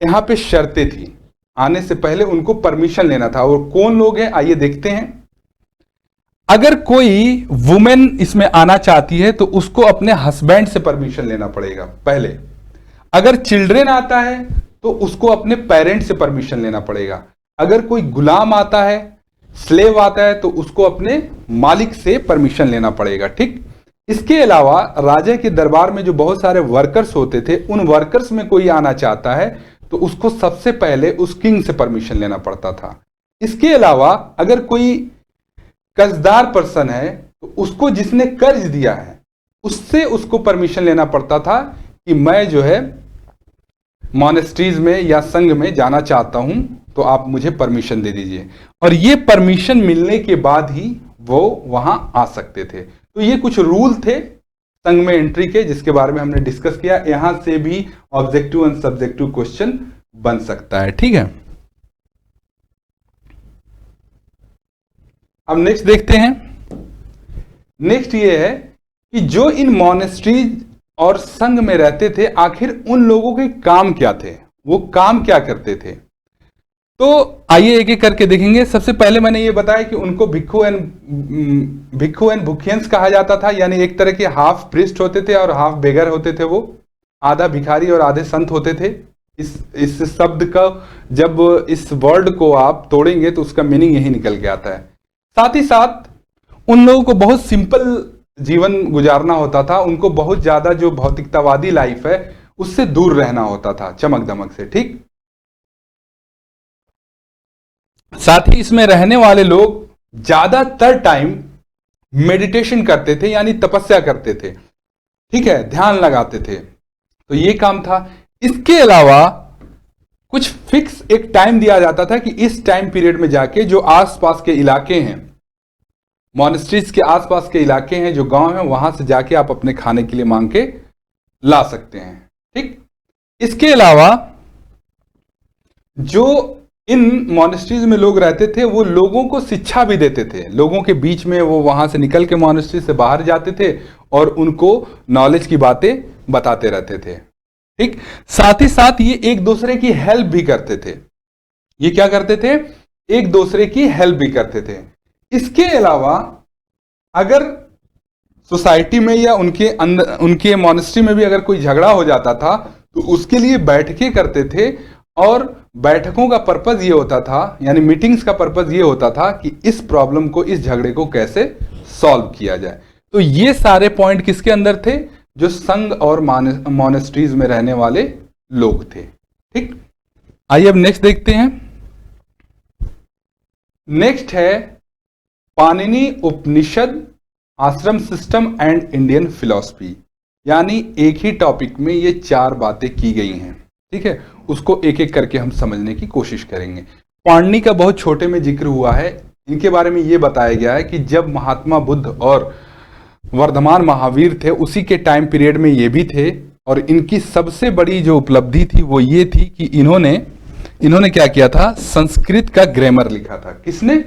यहां पे शर्तें थी, आने से पहले उनको परमिशन लेना था। और कौन लोग हैं आइए देखते हैं। अगर कोई वुमेन इसमें आना चाहती है तो उसको अपने हस्बैंड से परमिशन लेना पड़ेगा पहले। अगर चिल्ड्रेन आता है तो उसको अपने पेरेंट्स से परमिशन लेना पड़ेगा। अगर कोई गुलाम आता है, स्लेव आता है, तो उसको अपने मालिक से परमिशन लेना पड़ेगा। ठीक, इसके अलावा राजा के दरबार में जो बहुत सारे वर्कर्स होते थे, उन वर्कर्स में कोई आना चाहता है तो उसको सबसे पहले उस किंग से परमिशन लेना पड़ता था। इसके अलावा अगर कोई कर्जदार पर्सन है तो उसको, जिसने कर्ज दिया है, उससे उसको परमिशन लेना पड़ता था कि मैं जो है मॉनेस्ट्रीज में या संघ में जाना चाहता हूं, तो आप मुझे परमिशन दे दीजिए। और ये परमिशन मिलने के बाद ही वो वहां आ सकते थे। तो ये कुछ रूल थे संघ में एंट्री के, जिसके बारे में हमने डिस्कस किया। यहां से भी ऑब्जेक्टिव एंड सब्जेक्टिव क्वेश्चन बन सकता है। ठीक है, अब नेक्स्ट देखते हैं। नेक्स्ट ये है कि जो इन मॉनेस्ट्रीज और संघ में रहते थे, आखिर उन लोगों के काम क्या थे, वो काम क्या करते थे। तो आइए एक एक करके देखेंगे। सबसे पहले मैंने ये बताया कि उनको भिक्खु एंड भुखियंस कहा जाता था, यानी एक तरह के हाफ प्रिस्ट होते थे और हाफ बेगर होते थे। वो आधा भिखारी और आधे संत होते थे। इस शब्द का, जब इस वर्ड को आप तोड़ेंगे तो उसका मीनिंग यही निकल के आता है। साथ ही साथ उन लोगों को बहुत सिंपल जीवन गुजारना होता था। उनको बहुत ज्यादा जो भौतिकतावादी लाइफ है उससे दूर रहना होता था, चमक दमक से। ठीक, साथ ही इसमें रहने वाले लोग ज्यादातर टाइम मेडिटेशन करते थे, यानी तपस्या करते थे। ठीक है, ध्यान लगाते थे। तो ये काम था। इसके अलावा कुछ फिक्स एक टाइम दिया जाता था कि इस टाइम पीरियड में जाके जो आसपास के इलाके हैं, मॉनेस्ट्रीज के आसपास के इलाके हैं, जो गांव हैं, वहां से जाके आप अपने खाने के लिए मांग के ला सकते हैं। ठीक, इसके अलावा जो इन मॉनेस्ट्रीज में लोग रहते थे वो लोगों को शिक्षा भी देते थे। लोगों के बीच में वो वहां से निकल के मॉनेस्ट्री से बाहर जाते थे और उनको नॉलेज की बातें बताते रहते थे। ठीक। साथ ही साथ ये एक दूसरे की हेल्प भी करते थे। ये क्या करते थे? एक दूसरे की हेल्प भी करते थे। इसके अलावा अगर सोसाइटी में या उनके अंदर, उनके मॉनेस्ट्री में भी अगर कोई झगड़ा हो जाता था तो उसके लिए बैठकें करते थे, और बैठकों का पर्पज ये होता था, यानी मीटिंग्स का पर्पज ये होता था कि इस प्रॉब्लम को, इस झगड़े को कैसे सॉल्व किया जाए। तो ये सारे पॉइंट किसके अंदर थे? जो संघ और मॉनेस्ट्रीज में रहने वाले लोग थे। ठीक, आइए अब नेक्स्ट देखते हैं। नेक्स्ट है पाणिनि उपनिषद, आश्रम सिस्टम एंड इंडियन फिलॉसफी। यानी एक ही टॉपिक में ये चार बातें की गई हैं। ठीक है, उसको एक एक करके हम समझने की कोशिश करेंगे। पाणिनि का बहुत छोटे में जिक्र हुआ है। इनके बारे में ये बताया गया है कि जब महात्मा बुद्ध और वर्धमान महावीर थे उसी के टाइम पीरियड में ये भी थे, और इनकी सबसे बड़ी जो उपलब्धि थी वो ये थी कि इन्होंने क्या किया था? संस्कृत का ग्रामर लिखा था। किसने?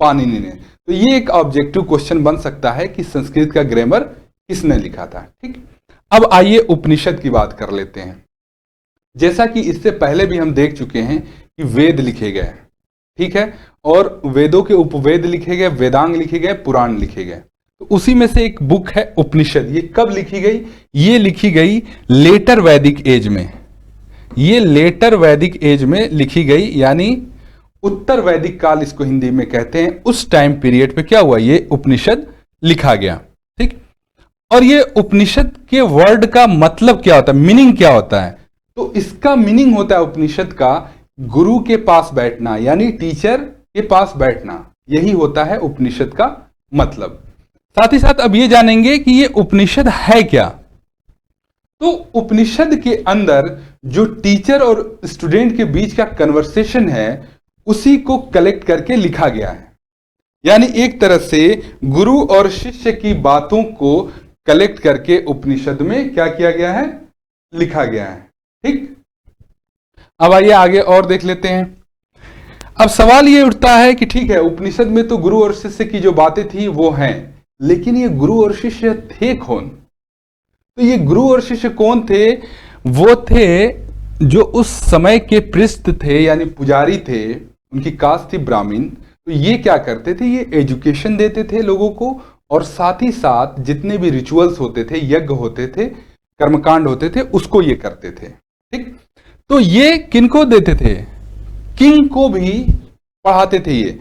पाणिनि ने। तो ये एक ऑब्जेक्टिव क्वेश्चन बन सकता है कि संस्कृत का ग्रामर किसने लिखा था। ठीक, अब आइए उपनिषद की बात कर लेते हैं। जैसा कि इससे पहले भी हम देख चुके हैं कि वेद लिखे गए, ठीक है, और वेदों के उपवेद लिखे गए, वेदांग लिखे गए, पुराण लिखे गए। तो उसी में से एक बुक है उपनिषद। ये कब लिखी गई? ये लिखी गई लेटर वैदिक एज में। ये लेटर वैदिक एज में लिखी गई, यानी उत्तर वैदिक काल इसको हिंदी में कहते हैं। उस टाइम पीरियड पे क्या हुआ? ये उपनिषद लिखा गया। ठीक, और ये उपनिषद के वर्ड का मतलब क्या होता है? मीनिंग क्या होता है? तो इसका मीनिंग होता है उपनिषद का गुरु के पास बैठना, यानी टीचर के पास बैठना। यही होता है उपनिषद का मतलब। साथ ही साथ अब ये जानेंगे कि ये उपनिषद है क्या। तो उपनिषद के अंदर जो टीचर और स्टूडेंट के बीच का कन्वर्सेशन है उसी को कलेक्ट करके लिखा गया है। यानी एक तरह से गुरु और शिष्य की बातों को कलेक्ट करके उपनिषद में क्या किया गया है? लिखा गया है। ठीक, अब आइए आगे और देख लेते हैं। अब सवाल ये उठता है कि ठीक है, उपनिषद में तो गुरु और शिष्य की जो बातें थी वो हैं, लेकिन ये गुरु और शिष्य थे कौन? तो ये गुरु और शिष्य कौन थे? वो थे जो उस समय के पृष्ठ थे, यानी पुजारी थे। उनकी कास्ट थी ब्राह्मण। तो ये क्या करते थे? ये एजुकेशन देते थे लोगों को, और साथ ही साथ जितने भी रिचुअल्स होते थे, यज्ञ होते थे, कर्मकांड होते थे, उसको ये करते थे। ठीक, तो ये किनको देते थे? किंग को भी पढ़ाते थे। ये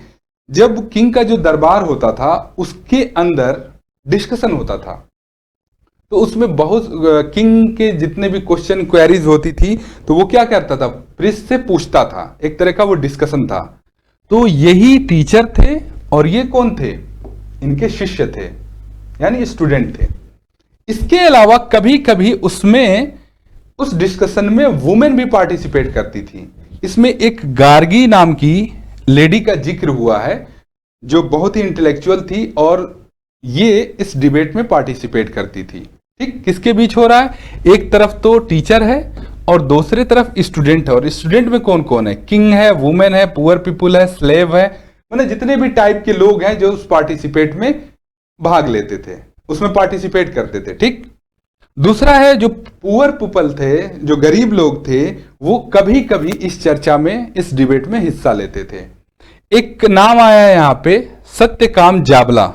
जब किंग का जो दरबार होता था उसके अंदर डिस्कशन होता था, तो उसमें बहुत किंग के जितने भी क्वेश्चन क्वेरीज होती थी तो वो क्या करता था? प्रिस्ट से पूछता था। एक तरह का वो डिस्कशन था। तो यही टीचर थे, और ये कौन थे? इनके शिष्य थे, यानी स्टूडेंट थे। इसके अलावा कभी कभी उसमें, उस डिस्कशन में वुमेन भी पार्टिसिपेट करती थी। इसमें एक गार्गी नाम की लेडी का जिक्र हुआ है जो बहुत ही इंटेलेक्चुअल थी, और ये इस डिबेट में पार्टिसिपेट करती थी। ठीक, किसके बीच हो रहा है? एक तरफ तो टीचर है और दूसरे तरफ स्टूडेंट है। और स्टूडेंट में कौन कौन है? किंग है, वुमेन है, पुअर पीपुल है, स्लेव है, मतलब जितने भी टाइप के लोग हैं जो उस पार्टिसिपेट में भाग लेते थे, उसमें पार्टिसिपेट करते थे। ठीक, दूसरा है जो पुअर पीपल थे, जो गरीब लोग थे, वो कभी कभी इस चर्चा में, इस डिबेट में हिस्सा लेते थे। एक नाम आया है यहां पे, सत्यकाम जाबला,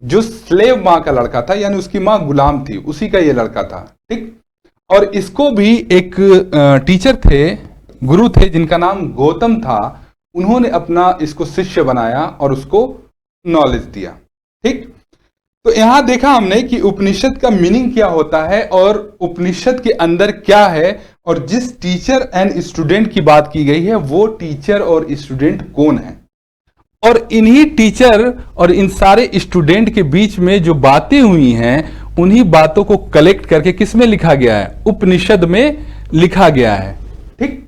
जो स्लेव मां का लड़का था, यानी उसकी मां गुलाम थी, उसी का ये लड़का था। ठीक, और इसको भी एक टीचर थे, गुरु थे, जिनका नाम गौतम था। उन्होंने अपना इसको शिष्य बनाया और उसको नॉलेज दिया। ठीक, तो यहां देखा हमने कि उपनिषद का मीनिंग क्या होता है और उपनिषद के अंदर क्या है, और जिस टीचर एंड स्टूडेंट की बात की गई है वो टीचर और स्टूडेंट कौन है। और इन्हीं टीचर और इन सारे स्टूडेंट के बीच में जो बातें हुई हैं उन्हीं बातों को कलेक्ट करके किस में लिखा गया है? उपनिषद में लिखा गया है। ठीक,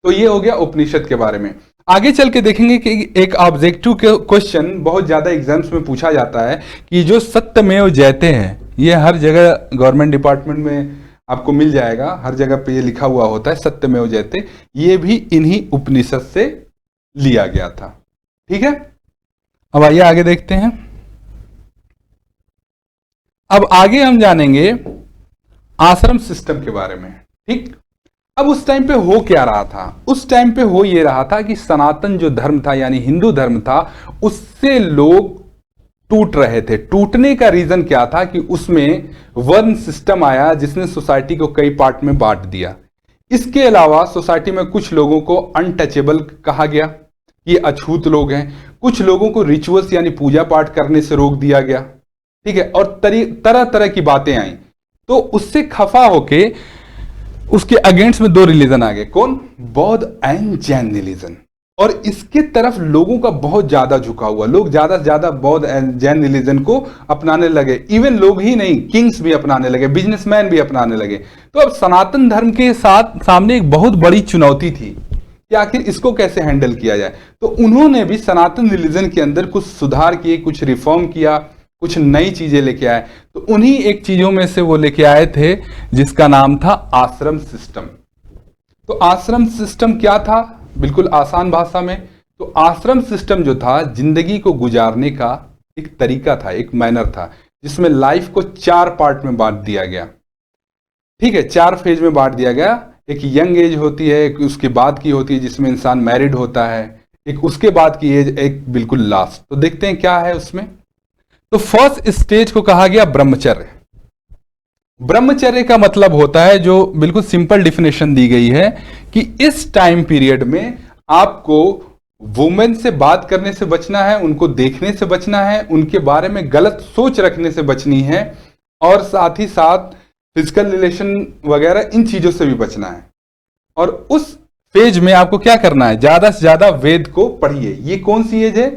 तो ये हो गया उपनिषद के बारे में। आगे चल के देखेंगे कि एक ऑब्जेक्टिव क्वेश्चन बहुत ज्यादा एग्जाम्स में पूछा जाता है कि जो सत्यमेव जयते हैं, ये हर जगह गवर्नमेंट डिपार्टमेंट में आपको मिल जाएगा, हर जगह पे ये लिखा हुआ होता है सत्यमेव जयते। ये भी इन्हीं उपनिषद से लिया गया था। ठीक है, अब आइए आगे देखते हैं। अब आगे हम जानेंगे आश्रम सिस्टम के बारे में। ठीक, अब उस टाइम पे हो क्या रहा था? उस टाइम पे हो ये रहा था कि सनातन जो धर्म था यानी हिंदू धर्म था, उससे लोग टूट रहे थे। टूटने का रीजन क्या था कि उसमें वर्ण सिस्टम आया जिसने सोसाइटी को कई पार्ट में बांट दिया। इसके अलावा सोसाइटी में कुछ लोगों को अनटचेबल कहा गया, ये अछूत लोग हैं। कुछ लोगों को रिचुअल्स यानी पूजा पाठ करने से रोक दिया गया। ठीक है, और तरह तरह की बातें आई। तो उससे खफा होके उसके अगेंस्ट में दो रिलीजन आ गए। कौन? बौद्ध एंड जैन रिलीजन। और इसके तरफ लोगों का बहुत ज्यादा झुका हुआ, लोग ज्यादा से ज्यादा बौद्ध एंड जैन रिलीजन को अपनाने लगे। इवन लोग ही नहीं, किंग्स भी अपनाने लगे, बिजनेसमैन भी अपनाने लगे। तो अब सनातन धर्म के साथ सामने एक बहुत बड़ी चुनौती थी कि आखिर इसको कैसे हैंडल किया जाए। तो उन्होंने भी सनातन रिलीजन के अंदर कुछ सुधार किए, कुछ रिफॉर्म किया, कुछ नई चीजें लेके आए। तो उन्हीं एक चीजों में से वो लेके आए थे जिसका नाम था आश्रम सिस्टम। तो आश्रम सिस्टम क्या था? बिल्कुल आसान भाषा में, तो आश्रम सिस्टम जो था जिंदगी को गुजारने का एक तरीका था, एक मैनर था, जिसमें लाइफ को 4 पार्ट में बांट दिया गया। ठीक है, 4 फेज में बांट दिया गया। एक यंग एज होती है, एक उसके बाद की होती है जिसमें इंसान मैरिड होता है, एक उसके बाद की एज, एक बिल्कुल लास्ट। तो देखते हैं क्या है उसमें। तो फर्स्ट स्टेज को कहा गया ब्रह्मचर्य। ब्रह्मचर्य का मतलब होता है, जो बिल्कुल सिंपल डिफिनेशन दी गई है, कि इस टाइम पीरियड में आपको वुमेन से बात करने से बचना है, उनको देखने से बचना है, उनके बारे में गलत सोच रखने से बचनी है, और साथ ही साथ फिजिकल रिलेशन वगैरह इन चीजों से भी बचना है। और उस फेज में आपको क्या करना है? ज्यादा से ज्यादा वेद को पढ़िए। ये कौन सी एज है?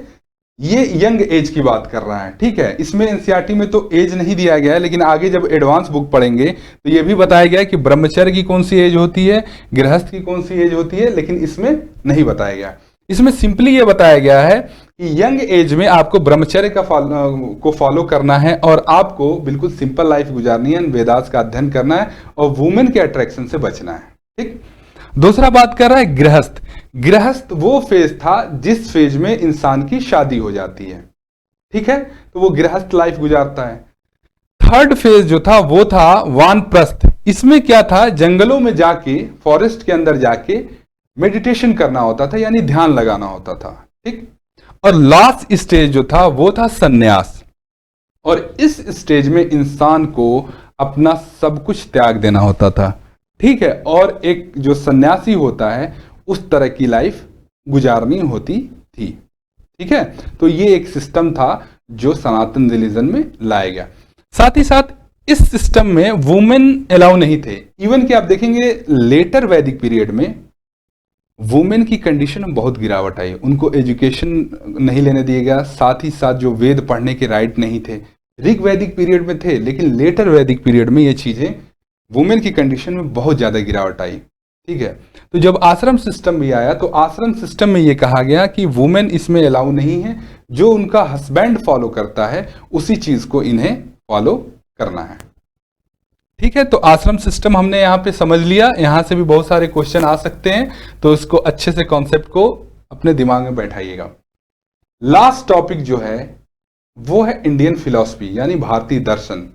ये यंग एज की बात कर रहा है। ठीक है, इसमें एनसीईआरटी में तो एज नहीं दिया गया है, लेकिन आगे जब एडवांस बुक पढ़ेंगे तो ये भी बताया गया है कि ब्रह्मचर्य की कौन सी एज होती है, गृहस्थ की कौन सी एज होती है, लेकिन इसमें नहीं बताया गया। इसमें सिंपली ये बताया गया है कि यंग एज में आपको ब्रह्मचर्य को फॉलो करना है, और आपको बिल्कुल सिंपल लाइफ गुजारनी है, वेदास का अध्ययन करना है, और वुमेन के अट्रैक्शन से बचना है। ठीक, दूसरा बात कर रहा है गृहस्थ। गृहस्थ वो फेज था जिस फेज में इंसान की शादी हो जाती है। ठीक है, तो वो गृहस्थ लाइफ गुजारता है। थर्ड फेज जो था वो था वानप्रस्थ। इसमें क्या था? जंगलों में जाके, फॉरेस्ट के अंदर जाके मेडिटेशन करना होता था, यानी ध्यान लगाना होता था। ठीक, और लास्ट स्टेज जो था वो था सन्यास। और इस स्टेज में इंसान को अपना सब कुछ त्याग देना होता था। ठीक है, और एक जो सन्यासी होता है उस तरह की लाइफ गुजारनी होती थी। ठीक है, तो ये एक सिस्टम था जो सनातन रिलीजन में लाया गया। साथ ही साथ इस सिस्टम में वुमेन अलाउ नहीं थे। इवन कि आप देखेंगे लेटर वैदिक पीरियड में वुमेन की कंडीशन में बहुत गिरावट आई। उनको एजुकेशन नहीं लेने दिया गया, साथ ही साथ जो वेद पढ़ने के राइट नहीं थे। ऋग वैदिक पीरियड में थे, लेकिन लेटर वैदिक पीरियड में ये चीजें, वुमेन की कंडीशन में बहुत ज्यादा गिरावट आई। ठीक है, तो जब आश्रम सिस्टम भी आया तो आश्रम सिस्टम में यह कहा गया कि वुमेन इसमें अलाउ नहीं है, जो उनका हस्बैंड फॉलो करता है उसी चीज को इन्हें फॉलो करना है। ठीक है, तो आश्रम सिस्टम हमने यहां पे समझ लिया। यहां से भी बहुत सारे क्वेश्चन आ सकते हैं, तो इसको अच्छे से कॉन्सेप्ट को अपने दिमाग में बैठाइएगा। लास्ट टॉपिक जो है वो है इंडियन फिलॉसफी, यानी भारतीय दर्शन।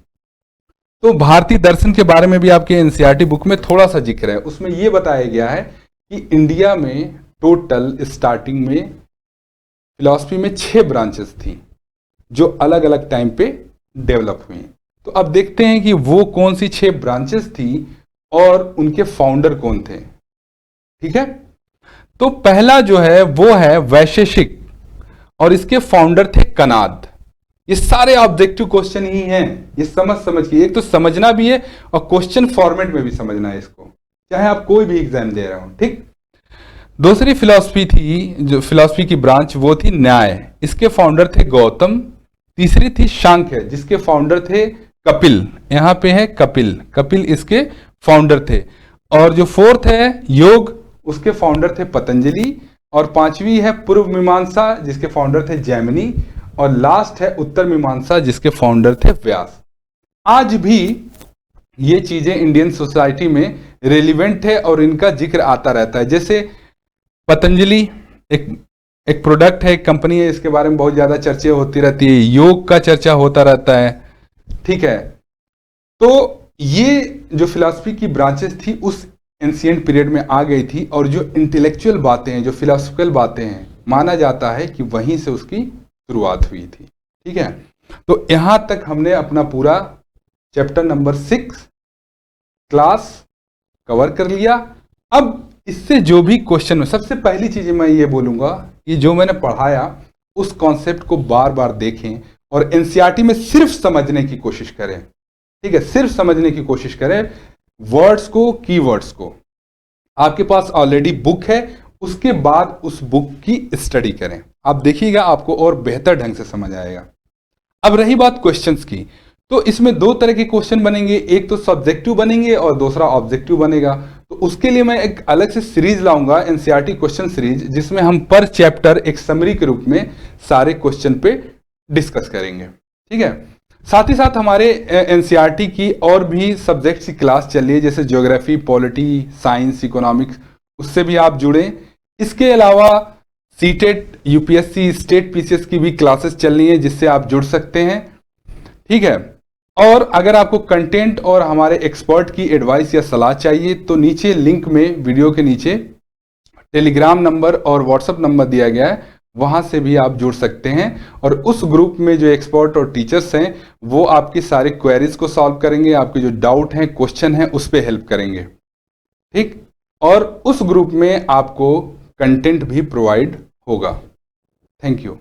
तो भारतीय दर्शन के बारे में भी आपके एनसीईआरटी बुक में थोड़ा सा जिक्र है। उसमें यह बताया गया है कि इंडिया में टोटल स्टार्टिंग में फिलॉसफी में 6 ब्रांचेस थी, जो अलग अलग टाइम पे डेवलप हुई। तो अब देखते हैं कि वो कौन सी 6 ब्रांचेस थी और उनके फाउंडर कौन थे। ठीक है, तो पहला जो है वो है वैशेषिक, और इसके फाउंडर थे कनाद। ये सारे ऑब्जेक्टिव क्वेश्चन ही हैं, ये समझ के, एक तो समझना भी है और क्वेश्चन फॉर्मेट में भी समझना है इसको, चाहे आप कोई भी एग्जाम दे रहे हो। ठीक, दूसरी फिलॉसफी थी, जो फिलॉसफी की ब्रांच वो थी न्याय। इसके फाउंडर थे गौतम। तीसरी थी सांख्य, जिसके फाउंडर थे कपिल। यहां पे है कपिल इसके फाउंडर थे। और जो फोर्थ है योग, उसके फाउंडर थे पतंजलि। और 5वीं है पूर्व मीमांसा, जिसके फाउंडर थे जैमिनी। और लास्ट है उत्तर मीमांसा, जिसके फाउंडर थे व्यास। आज भी ये चीजें इंडियन सोसाइटी में रेलिवेंट है और इनका जिक्र आता रहता है। जैसे पतंजलि एक प्रोडक्ट है, एक कंपनी है, इसके बारे में बहुत ज्यादा चर्चा होती रहती है। योग का चर्चा होता रहता है। ठीक है, तो ये जो फिलॉसफी की ब्रांचेस थी उस एंशिएंट पीरियड में आ गई थी, और जो इंटेलेक्चुअल बातें हैं, जो फिलोसफिकल बातें हैं, माना जाता है कि वहीं से उसकी शुरुआत हुई थी। ठीक है, तो यहां तक हमने अपना पूरा चैप्टर नंबर 6 क्लास कवर कर लिया। अब इससे जो भी क्वेश्चन में, सबसे पहली चीज मैं ये बोलूंगा कि जो मैंने पढ़ाया उस कॉन्सेप्ट को बार बार देखें और एनसीईआरटी में सिर्फ समझने की कोशिश करें। ठीक है, सिर्फ समझने की कोशिश करें वर्ड्स को, कीवर्ड्स को। आपके पास ऑलरेडी बुक है, उसके बाद उस बुक की स्टडी करें, आप देखिएगा आपको और बेहतर ढंग से समझ आएगा। अब रही बात क्वेश्चंस की, तो इसमें दो तरह के क्वेश्चन बनेंगे, एक तो सब्जेक्टिव बनेंगे और दूसरा ऑब्जेक्टिव बनेगा। तो उसके लिए मैं एक अलग से सीरीज लाऊंगा, एनसीईआरटी क्वेश्चन सीरीज, जिसमें हम पर चैप्टर एक समरी के रूप में सारे क्वेश्चन पे डिस्कस करेंगे। ठीक है, साथ ही साथ हमारे एनसीईआरटी की और भी सब्जेक्ट्स की क्लास चल रही है, जैसे ज्योग्राफी, पॉलिटी, साइंस, इकोनॉमिक्स, उससे भी आप जुड़ें। इसके अलावा सीटेट, यूपीएससी, स्टेट पीसीएस की भी क्लासेस चल रही हैं, जिससे आप जुड़ सकते हैं। ठीक है, और अगर आपको कंटेंट और हमारे एक्सपर्ट की एडवाइस या सलाह चाहिए तो नीचे लिंक में, वीडियो के नीचे टेलीग्राम नंबर और व्हाट्सएप नंबर दिया गया है, वहां से भी आप जुड़ सकते हैं। और उस ग्रुप में जो एक्सपर्ट और टीचर्स हैं वो आपकी सारी क्वेरीज को सॉल्व करेंगे, आपके जो डाउट हैं, क्वेश्चन हैं, उस पर हेल्प करेंगे। ठीक, और उस ग्रुप में आपको कंटेंट भी प्रोवाइड होगा। Thank you.